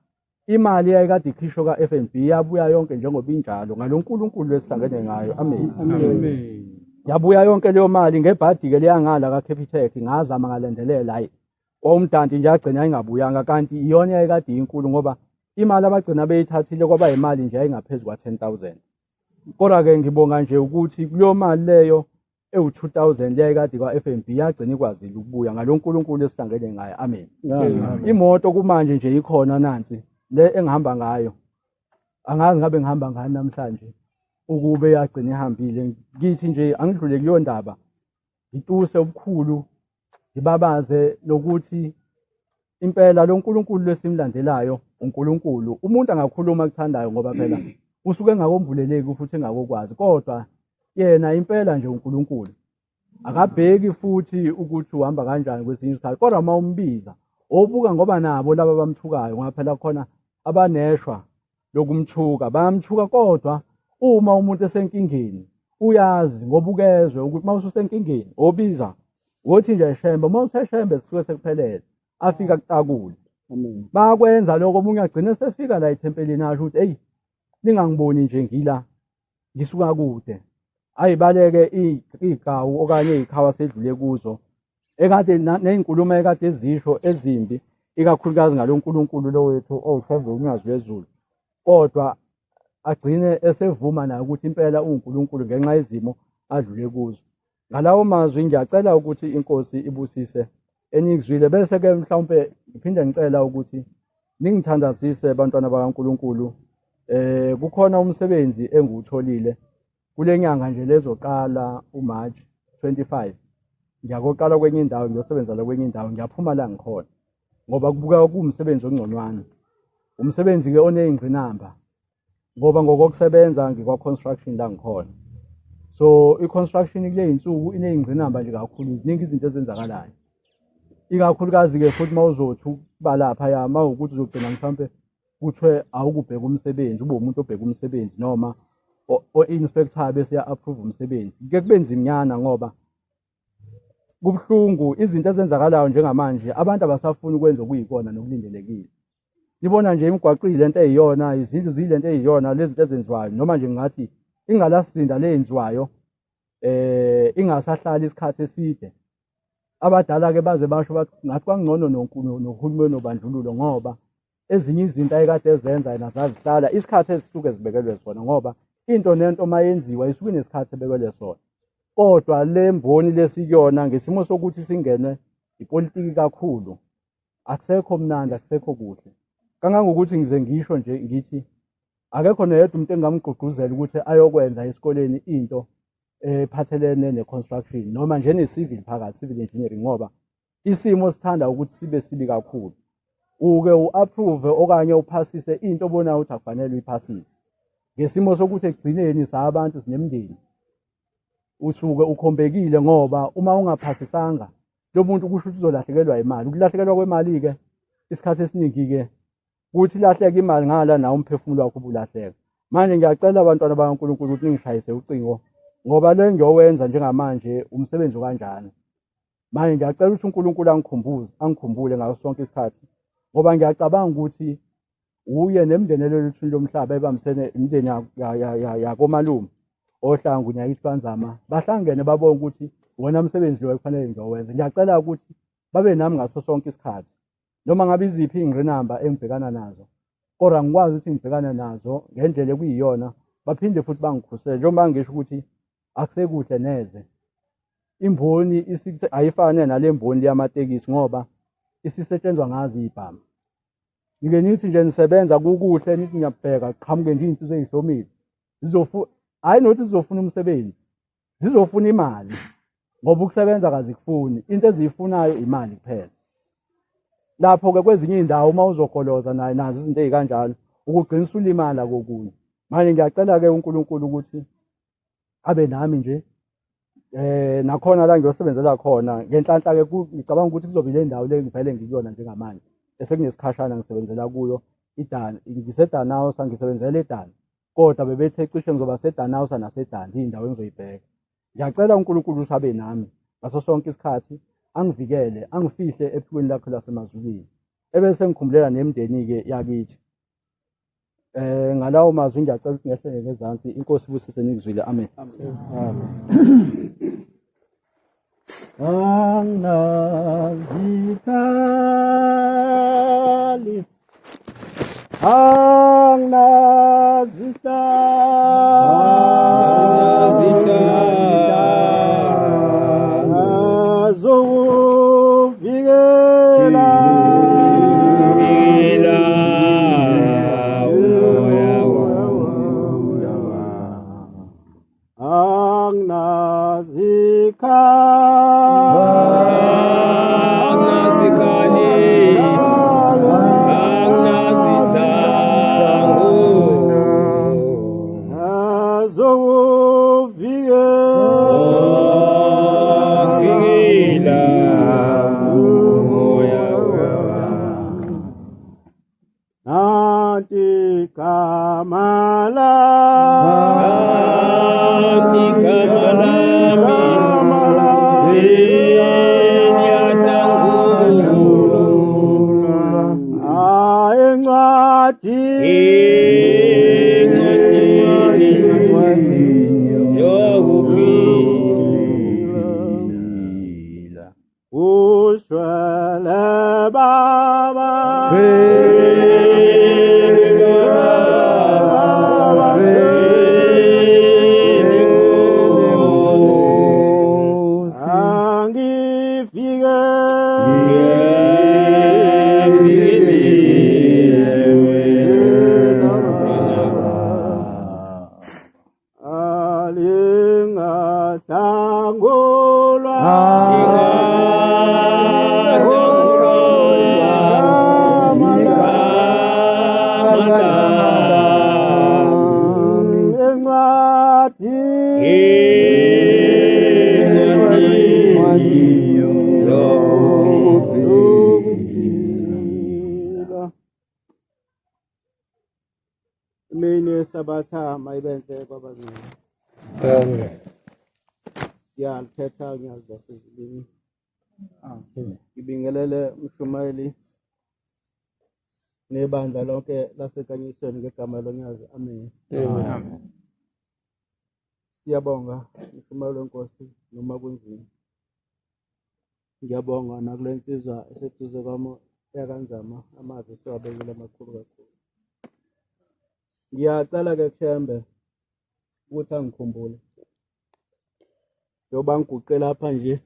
imali eyayikade ikhishwe ka-F_N_B yabuya yonke njengoba injalo ngalonkulunkulu esihlangene ngayo amen yabuya yonke leyo mali ngebhadi-ke leyangala ka-Capitec ngazama ngalandelela hayi omdanti nje agcina ayingabuyanga kanti iyona eyayikade inkulu ngoba imali abagcina beyithathile kwaba imali nje ayingaphezu kwa-10,000 kodwa-ke ngibonga nje ukuthi kuleyo mali leyo ewu-2,000 leyayikade kwa-F_N_B yagcina ikwazile ukubuya ngalonkulunkulu esihlangene ngayo amen imoto kumanje nje ikhona nansi le engihamba ngayo angazi ngabe ngihamba ngani namhlanje ukube yagcina ihambile ngithi nje angidlule kuleyo ndaba ngituse obukhulu ngibabaze lokuthi impela lo nkulunkulu lesimlandelayo uNkulunkulu umuntu angakhuluma akuthandayo ngoba phela usuke engakombuleleki futhi engakokwazi kodwa yena impela nje uNkulunkulu akabheki futhi ukuthi uhamba kanjani kwesinye isikhathi kodwa uma umbiza obuka ngoba nabo laba bamthukayo ngoba phela khona abaneshwa lokumthuka bayamthuka kodwa uma umuntu esenkingeni uyazi ngoba ukezwe ukuthi uma ususenkingeni obiza wothi nje Shembe uma useshembe sisuke sekuphelele afika kutakule bayakwenza lokho omunye agcine sefika la ethempelini asho ukuthi hey ningangiboni nje ngila ngisuka kude ayibaleke igawu okanye ikhawa sedlule kuzo ekade nezinkulumo ekade ezisho ezimbi ikakhulukazi ngalonkulunkulu lo wethu owushembe uNyazi LweZulu kodwa agcine esevuma naye ukuthi impela uNkulunkulu ngenxa yezimo adlule kuzo ngalawo mazwi ngiyacela ukuthi inkosi ibusise eningizwile bese ke mhlawumbe ngiphinde ngicela ukuthi ningithandazise bantwana bakaNkulunkulu kukhona umsebenzi engiwutholile kule nyanga nje lezoqala uMarch 25 ngiyakoqala kwenye indawo ngiyosebenza la kwenye indawo ngiyaphuma la ngikhona ngoba kubuka kuwumsebenzi ongconywana umsebenzi ke oneyingqinamba ngoba ngokusebenza ngikwa construction la ngikhona so i-construction kule insuku ineyingqinamba nje kakhulu ziningi izinto ezenzakalayo ikakhulukazi ke futhi mawuzothi ukuba lapha ya mawukuthi uzogcina mhlawumbe kuthiwe awukubheka umsebenzi ube umuntu obheka umsebenzi noma o-inspector bese ya-approve umsebenzi kuke kube nzimnyana ngoba kubuhlungu izinto ezenzakalayo njengamanje abantu abasafuni ukwenza okuyikona nokulindelekile nibona nje imigwaqo ilento eyiyona izindlu ziyilento eyiyona lezi zinto ezenziwayo noma nje ngathi ingalasinda lenziwayo ingasahlali isikhathi eside abadala ke baze basho bathi ngathi kwangcono nohulumeni obandlululo ngoba ezinye izinto ayekade ezenza yena zazihlala isikhathi esisuke zibekelwe sona ngoba into nento mayenziwa isuke nesikhathi ebekelwe sona kodwa le mboni lesikuyona ngesimo sokuthi singenwe ipolitiki kakhulu akusekho mnandi akusekho kuhle kangangokuthi ngize ngisho nje ngithi akekho noyedwa umuntu engamgqugquzela ukuthi ayokwenza esikoleni into ephathelene ne-construction noma nje ne-civil phakathi civil engineering ngoba isimo sithanda ukuthi sibe sibi kakhulu uke u-approve okanye uphasise into obonayo ukuthi akufanele uyiphasise ngesimo sokuthi ekugcineni sabantu sinemndeni usuke ukhombekile ngoba uma ungaphasisanga lo muntu kusho ukuthi uzolahlekelwa imali ukulahlekelwa kwemali-ke isikhathi esiningi-ke kuthi lahleka imali ngala nawo umphefumulo wakho ubulahleka manje ngiyacela abantwana bakaNkulunkulu ukuthi ningishayise ucingo ngoba le ngiyowenza njengamanje umsebenzi kanjani manje ngiyacela ukuthi uNkulunkulu angikhumbule ngaso sonke isikhathi ngoba ngiyacabanga ukuthi uye nemndeni eloluthini lomhlaba ebambisene imindeni yakomalume ohlanga uNyazi kaNzama bahlangene babone ukuthi wona umsebenzi lo kufanele ngiyowenza ngiyacela ukuthi babe nami ngaso sonke isikhathi noma ngabe iziphi ingqinamba engibhekana nazo kodwa ngikwazi ukuthi ngibhekane nazo ngendlela ekuyiyona baphinde futhi bangikhusele njengoba ngisho ukuthi akusekuhle neze imboni ayifane nale mboni yamatekisi ngoba isisetshenzwa ngazi ibhama ngike nithi nje nisebenza kukuhle nithi ngiyabheka qhamuke nje insizwe ezihlomile hayi nokuthi zizofuna umsebenzi zizofuna imali ngoba ukusebenza akazikufuni into eziyifunayo imali kuphela lapho-ke kwezinye iy'ndawo uma uzogoloza naye nazo izinto ey'kanjalo ukugcina usulimala kokunye manje ngiyacela-ke uNkulunkulu ukuthi abe nami nje nakhona la ngiyosebenzela khona ngenhlanhla-ke ngicabanga ukuthi kuzoba ile ndawo le ngivele ngikuyona njengamanje esekunesikhashana ngisebenzela kuyo iDani, ngiseDanawusa ngisebenzela eDani. Kodwa bebethe cishe ngizoba seDanawusa naseDani iy'ndawo engizoyibheka. Ngiyacela uNkulunkulu ukuthi abe nami ngaso sonke isikhathi, angivikele, angifihle ephikweni lakhe lasemazulwini. Ebese ngikhumbulela nemindeni-ke yakithi. Ngalawo mazwi ngiyacela ukuthi ngehlele ezansi. Inkosi ibusise nikuzwile. Amen. Anginazikhali, Mine sabatha mayibenze kwabancane. Ngiyalithetha uNyazi wasezulwini. Ngibingelele umshumayeli nebandla lonke lasekanyisweni ngegama loNyazi. Amen. Siyabonga umshumayeli wenkosi noma kunzima. Ngiyabonga nakule nsizwa eseduze kwami yakanzama amazwi siwabekile amakhulu kakhulu. Ngiyacela-ke Shembe ukuthi angikhumbule. Njengoba ngiguqe lapha nje,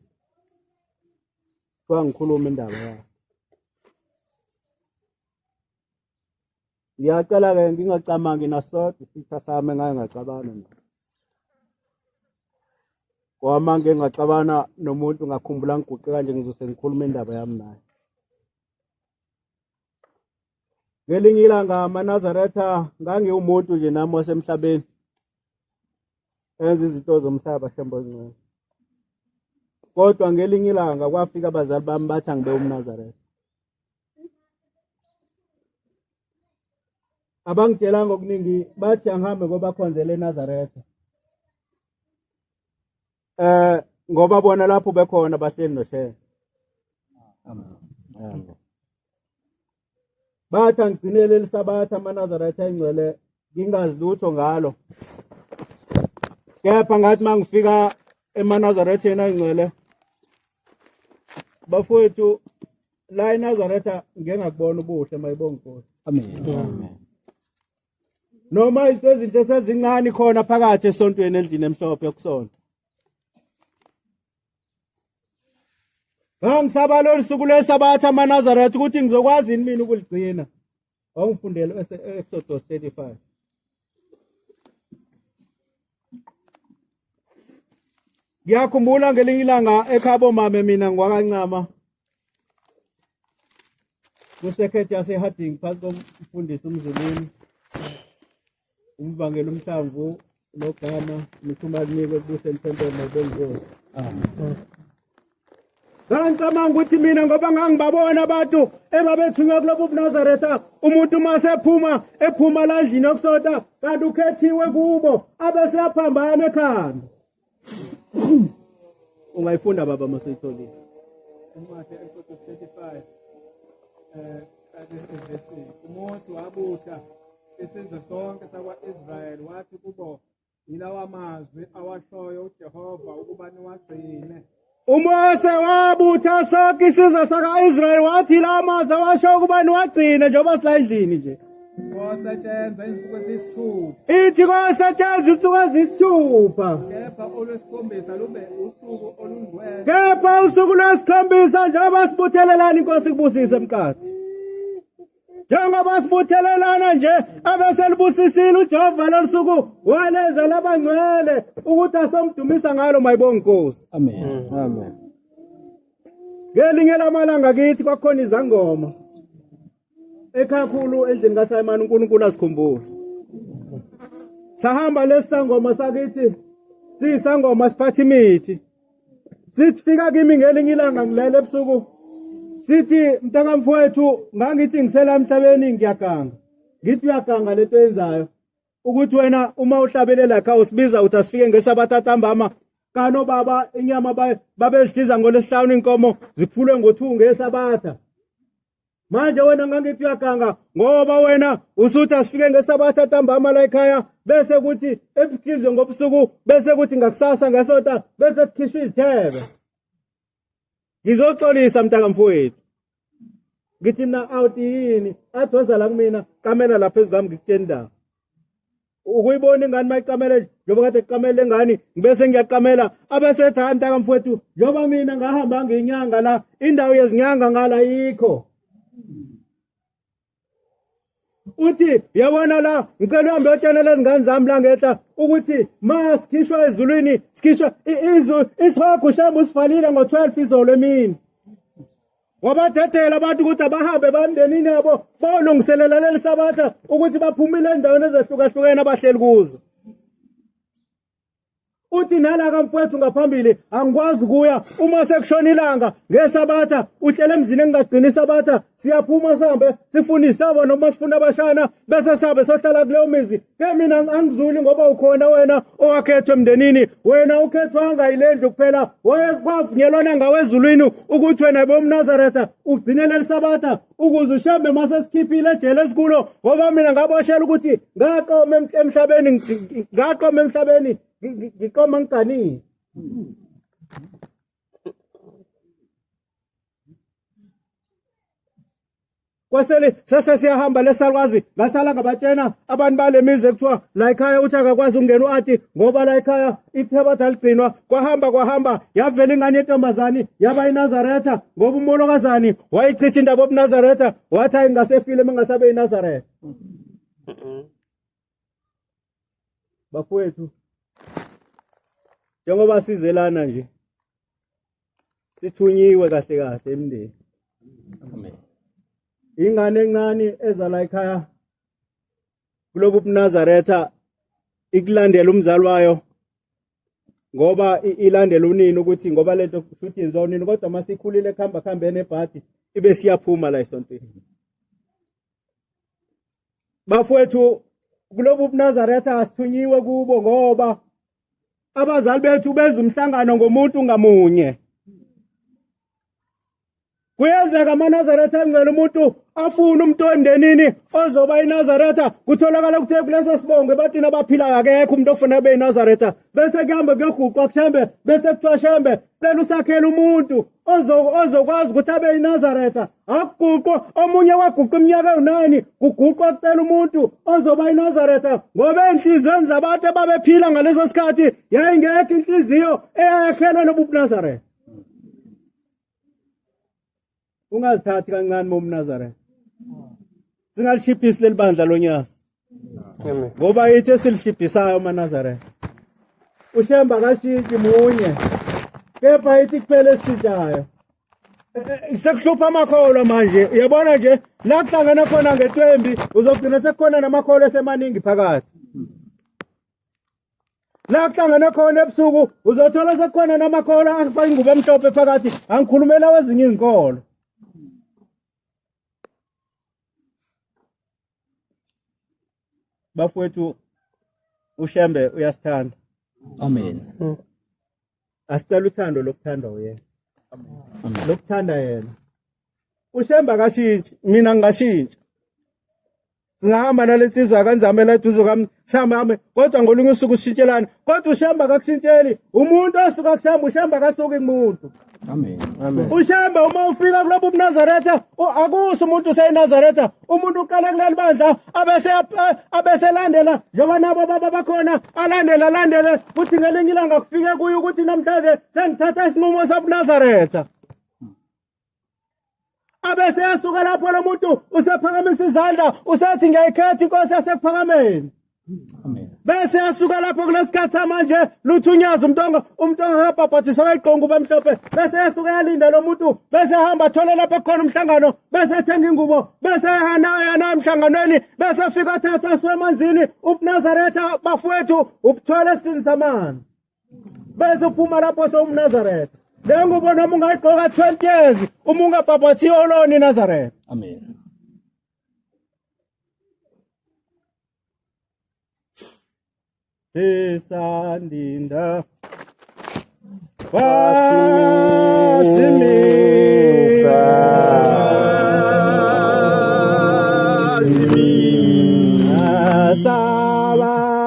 kuthiwa ngikhulume indaba yakhe. Ngiyacela-ke ngingacamangi nasodwa isitha sami engake ngacabana naso. Ngoba uma ngike ngacabana nomuntu ngakhumbula ngiguqe kanje ngizose ngikhulume indaba yami naye. Ngelinye ilanga amaNazaretha ngangiwumuntu nje nami wasemhlabeni enza izinto zomhlaba Shembe ongcwele. Kodwa ngelinye ilanga kwafika abazali bami bathi angibe umNazaretha. Abangitshelanga okuningi bathi angihambe ngoba khonzele eNazaretha. Ngoba bona lapho bekhona bahleli noShembe. Amen. Bathi angigcinele leli sabatha amaNazaretha engcwele ngingazi lutho ngalo. Kepha ngathi mangifika emaNazaretheni angcwele, bafowethu la eNazaretha ngeke ngakubona ubuhle mayibonga Nkosi. Amen. Noma izinto ezinhle esezincane khona phakathi esontweni endlini emhlophe yokusona. Ngisaba lolu suku lwesabatha amaNazaretha ukuthi ngizokwazi yini mina ukuligcina. Awungifundele Exodus 35. Ngiyakhumbula ngelinye ilanga ekhabo mame mina ngwakaNcama. Kusekhethi yaseHarding phansi komfundisi umZulwini. Umvangela uMhlamvu logama nithuma linike kubuse emthembeni nobongozi. ngicabanga ukuthi mina ngoba ngangibabona abantu ebabethunywa kulobu buNazaretha umuntu mase ephuma landlini yokusota kanti ukhethiwe kubo abese yaphambana ekhanda. Ungayifunda baba masuyitholile. uMathe 35 uMose wabutha isizwe sonke sakwa-Israyeli wathi kubo yilawa amazwi awashoyo uJehova ukuba niwagcine. uMose wabutha sonke isizwe saka-Israyeli wathi la amazwi awashoyo ukuba niwagcine njengoba silayidlini nje. Kosetshenzwa izinsuku eziyisithupha. Ithi kosetshenzwa izinsuku eziyisithupha. Kepha olwesikhombisa lube usuku olungcwele. Kepha usuku lwesikhombisa njengoba sibuthelelana inkosi kubusise emkhathi. Njengoba sibuthelelana nje abeselibusisile uJehova losuku walezela abangcwele ukuthi asomdumisa ngalo mayibonge inkosi. Amen. Amen. Ngelinye lamalanga kithi kwakhona izangoma. Ekhakhulu endlini kaSayimani uNkulunkulu asikhumbule. Sahamba lesangoma sakithi siyisangoma siphatha imithi. Sithi fika kimi ngelinye ilanga ngilele ebusuku. Sithi mntakamfowethu ngangithi ngisela emhlabeni ngiyaganga. Ngithi uyaganga lento yenzayo. Ukuthi wena uma uhlabelela ekhaya usibiza uthi asifike ngeSabatha ntambama kano baba inyama babezidliza ngolesihlanu inkomo ziphulwe ngo2 ngeSabatha. Manje wena ngangithi uyaganga ngoba wena usuthi asifike ngeSabatha ntambama la ekhaya bese kuthi ebukhizwe ngobusuku bese kuthi ngakusasa ngesonto bese kukhishwa izithebe. Ngizoxolisa mntakamfowethu. Ngithi mina out yini adwoza la kumina qamela lapha ezigami ngikutshela indaba. Ukuyibona ingane mayiqamele njengoba kade iqamele ngani ngibese ngiyaqamela abesethi hayi mntakamfowethu njengoba mina ngahamba ngenyanga la indawo yezinyanga ngala yikho. Uthi yabona la ngicela uhambe uyotshenela izingane zami la ngehla ukuthi ma sikhishwa ezulwini sikhishwa isihogo Shembe usivalile ngo12 izolo emini. Wabadedela abantu ukuthi abahambe bamndenini yabo bayolungiselela leli Sabatha ukuthi baphumile endaweni ezahlukahlukene abahleli kuzo. Uthi nala kamfowethu ngaphambili angikwazi kuya uma sekushona ilanga ngeSabatha uhlele emzini engagcina iSabatha siyaphuma sihambe sifuna isitabo noma sifuna abashana bese sabe sohlala kuleyo mizi ke mina angizuli ngoba ukhona wena owakhethwe emndenini wena ukhethwanga yilendlu kuphela kwavunyelwana ngawe ezulwini ukuthi wena bomNazaretha ugcinele iSabatha ukuze uShembe mase sikhiphile ejele esikulo ngoba mina ngaboshela ukuthi ngaqoma emhlabeni ngikoma ngigani. Kwasele sasa siyahamba lesalwazi ngasala ngabatshena abantu balemizi ekuthiwa la ekhaya uthi akakwazi ukungena uAthi ngoba la ekhaya iThabatha ligcinwa kwahamba yavela ingane yentombazane yaba iNazaretha ngoba umolokazane wayichicha indaba yobuNazaretha wathi ayingasefile mengasabe iNazaretha. Bafowethu njengoba sizelana nje sithunyiwe kahle emndeni. Amen. Ingane encane eza la ekhaya kulobu buNazaretha ikulandela umzali wayo ngoba ilandela unini ukuthi ngoba lento futhi yenziwa unini kodwa masikhulile khambeni ebhadi ibe siyaphuma la esontweni. Bafowethu kulobu buNazaretha asithunyiwe kubo ngoba abazali bethu benza umhlangano ngomuntu ngamunye. Kuyenzeka amaNazaretha angcwele umuntu afuna umuntu emndenini ozoba iNazaretha kutholakala ukuthi kuleso sibongo ebantwini abaphilayo akekho umuntu ofuna ube iNazaretha bese kuhambe kuyoguqwa kuShembe bese kuthiwa Shembe sicela usakhele umuntu ozokwazi ukuthi abe iNazaretha akuguqwa omunye waguqa iminyaka ewu9 kuguqwa kucela umuntu ozoba iNazaretha ngoba enhlizweni zabantu ababephila ngaleso sikhathi yayingekho inhliziyo eyakhelwe lobu buNazaretha. Ungazithathi kancane bomNazaretha. Singalishibhisi leli bandla loNyazi. Ngoba yithi esilishibhisayo amaNazaretha. uShembe akashintshi munye. Kepha yithi kuphela esishintshayo. Sekuhlupha amakholwa manje. Uyabona nje la kuhlangana khona ngeTwembi uzogcina sekukhona namakholo esemaningi phakathi. la kuhlangene khona ebusuku uzothola sekukhona namakhola afaka ingubo emhlophe phakathi angikhulumela wezinye izinkolo. Bafowethu uShembe uyasithanda. Amen. Asicela uthando lokuthanda uyena. Lokuthanda yena. uShembe akashintshi, mina ngingashintshi. Singahamba naletsizwa kaNzama eduze kwami, sihamba kodwa ngolunye usuku sishintshelana. Kodwa uShembe akakushintsheli. Umuntu osuka kuShembe, uShembe akasuki kumuntu. Amen. uShembe uma ufika kulobu uNazaretha, akuso umuntu useNazaretha. Umuntu uqala kuleli bandla abese landela njengoba nabo baba bakhona alandele kuthi ngelinye ilanga kufike kuye ukuthi namhlanje sengithatha isinqumo sabuNazaretha. Abese yasuka lapho lo muntu usephakamisa izandla usethi ngiyayikhetha inkosi yasekuphakameni. Amen. Bese yasuka lapho kulesikhathi manje luthi uNyazi umuntu akabhabhathiswa iqongo bemhlophe. Bese yasuka yalinda lo muntu bese ehamba athole lapho khona umhlangano bese ethenga ingubo bese ehana emhlanganweni bese afika athatha aswe emanzini uNazaretha bafowethu ubuthwele esithini samanzi. Bese uphuma lapho soMnazaretha. Le ngubo noma ungayigqoka 20 years uma ungabhabhathiwe oloni Nazaretha. Amen. Sisandinda wasimisa sabashia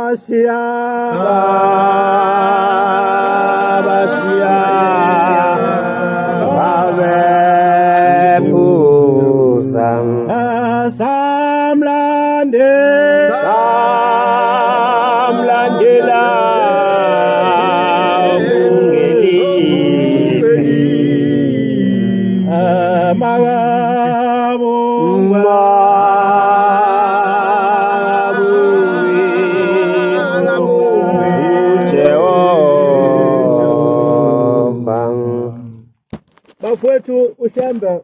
bafowethu uShembe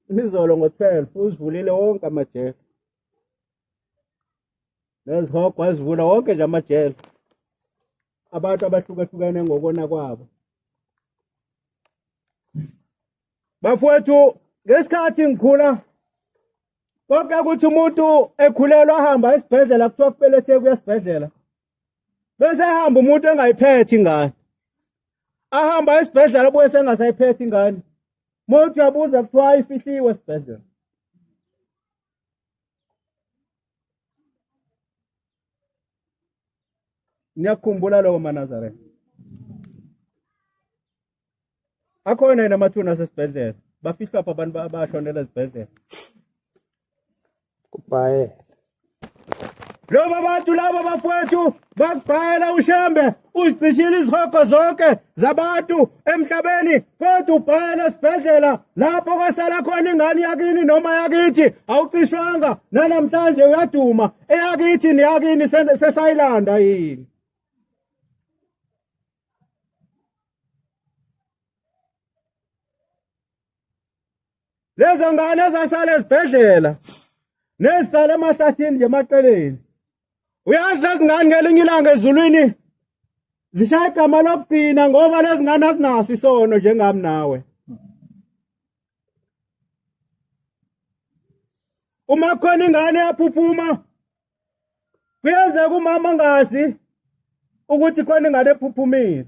izolo ngo-12 uzivulile wonke amajele. Nezihoko wazivula wonke nje amajele. Abantu abahlukahlukene ngokona kwabo. Bafowethu ngesikhathi ngikhula konke ukuthi umuntu ekhulelwa ahamba esibhedlela kuthiwa kubelethe kuya esibhedlela. Bese ehamba umuntu engayiphethe ingane. Ahamba esibhedlela buye sengasayiphethe ingane. Mothi uyabuza kuthiwa ayifihliwe esibhedlela. Ngiyakhumbula lokho maNazaretha. Akhona namathuna asesibhedlela. Bafihlwa apha abantu abashonela esibhedlela. Kubaye. Loba abantu laba bafowethu bakubhayela uShembe uzicishile izihoko zonke zabantu emhlabeni kodwa ubhayela esibhedlela lapho kwasala khona ingane yakini noma yakithi awucishwanga namhlanje uyaduma eyakithi neyakini sesayilanda yini. Lezo ngane ezasala esibhedlela nesisala emahlathini nje emaqeleni. Uyazi lezi ngane ngelinye ilanga ezulwini zishaya igama lokugcina ngoba lezi ngane azinaso isono njengami nawe. Uma khona ingane yaphuphuma kuyenzeka umama angazi ukuthi khona ingane ephuphumile.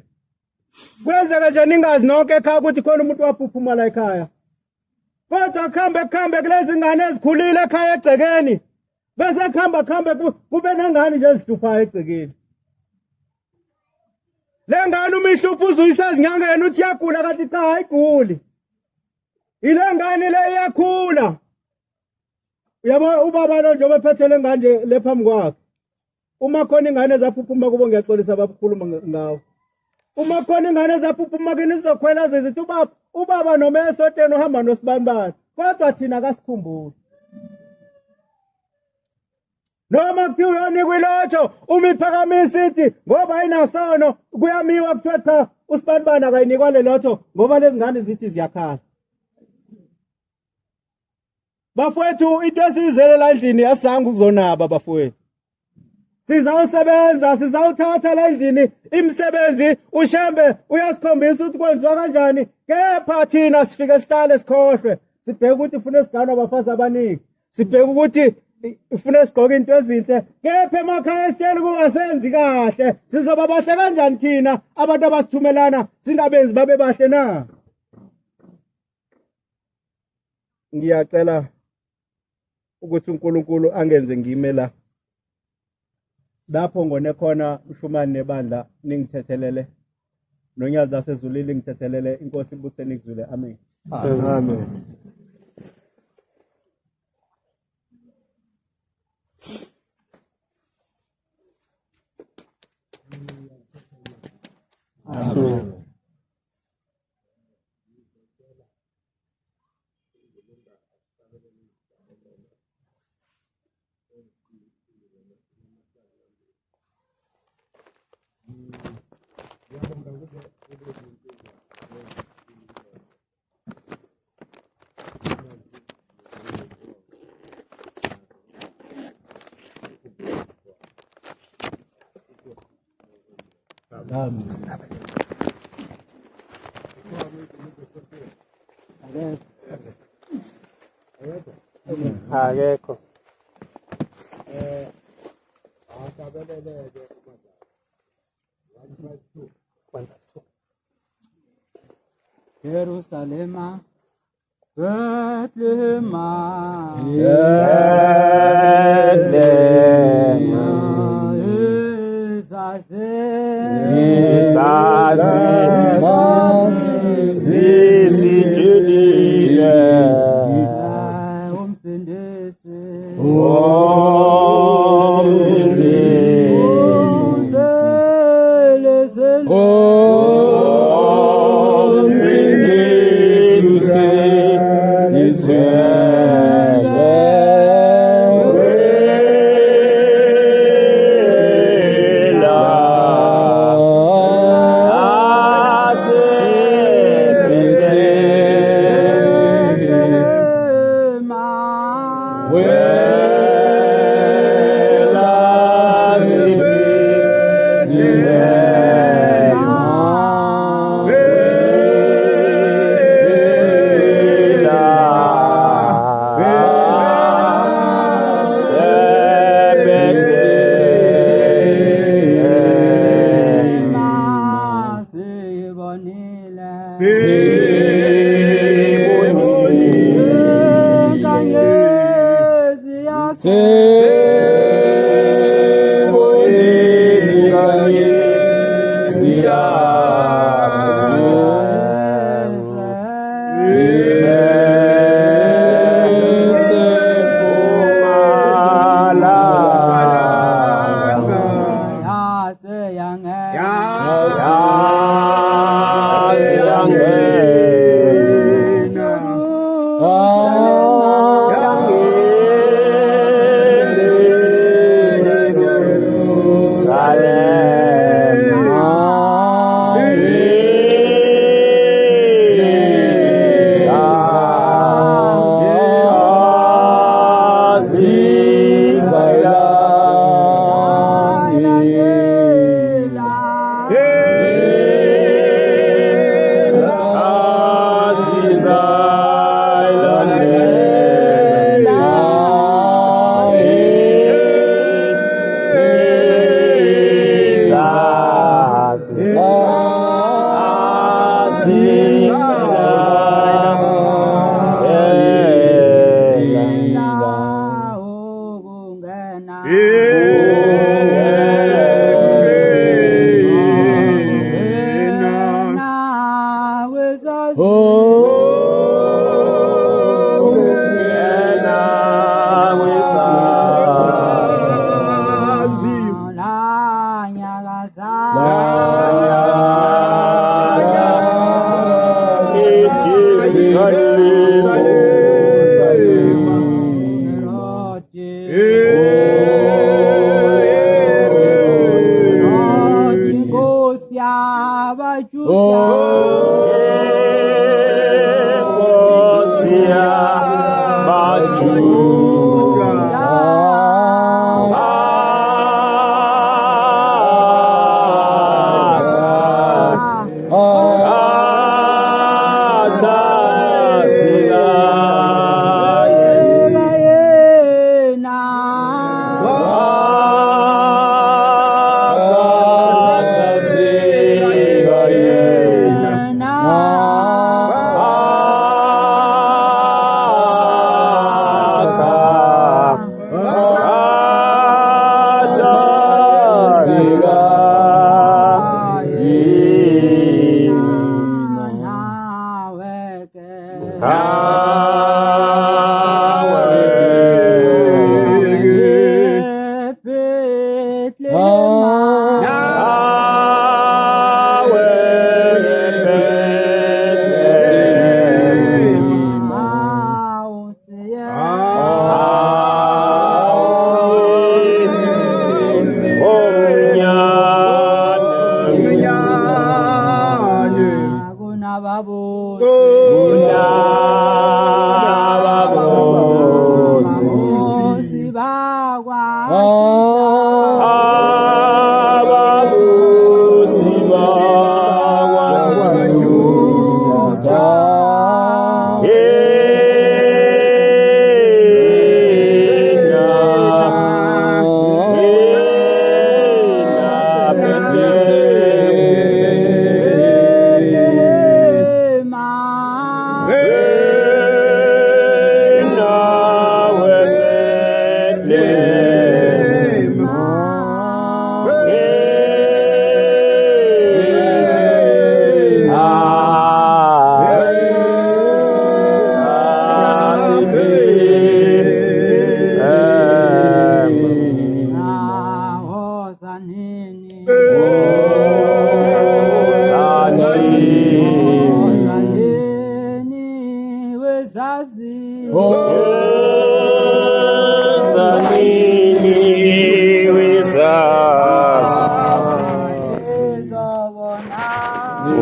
Kuyenzeka nje ningazi nonke ekhaya ukuthi khona umuntu waphuphuma la ekhaya. Kodwa khambe kulezi ngane ezikhulile ekhaya egcekeni. Bese khamba kube nengane nje eziduphayo egcekeni. Le ngane umihlupho uzuyisa ezinyangeni uthi iyagula kanti cha ayiguli. Ile ngane le iyakhula. Uyabo ubaba lo njengoba ephethe le ngane nje lephambi kwakhe. Uma khona ingane ezaphuphuma kubo ngiyaxolisa babukhuluma ngawo. Uma khona ingane ezaphuphuma kini sizokhwela zithi ubaba noma esoteni uhamba nosibanibani. Kodwa thina akasikhumbuli. Noma kuthiwa uyonikwa ilotho uma iphakamisa ithi ngoba inasono kuyamiwa kuthiwa cha usibanibani akayinikwa le lotho ngoba lezi ngane zithi ziyakhala. Bafowethu into esizelela endlini yasangu kuzonaba bafowethu. Sizawusebenza, sizawuthatha la endlini imisebenzi. uShembe uyasikhombisa ukuthi kwenziwa kanjani. Kepha thina sifike sihlale sikhohlwe. Sibheke ukuthi ufuna sigana abafazi abaningi. Sibheke ukuthi ufuna sigqoke into ezinhle. Kepha emakhaya sitshela kungasenzi kahle. Sizoba bahle kanjani thina abantu abasithumelana singabenzi babe bahle na? Ngiyacela ukuthi uNkulunkulu angenze ngime la. Lapho ngone khona ushumane nebandla ningithethelele. NoNyazi lasezulwini ngithethelele. Inkosi ibuse nikuzwile. Amen. Amen. Akekho. Jerusalema, Bethlehema,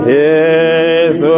Yesu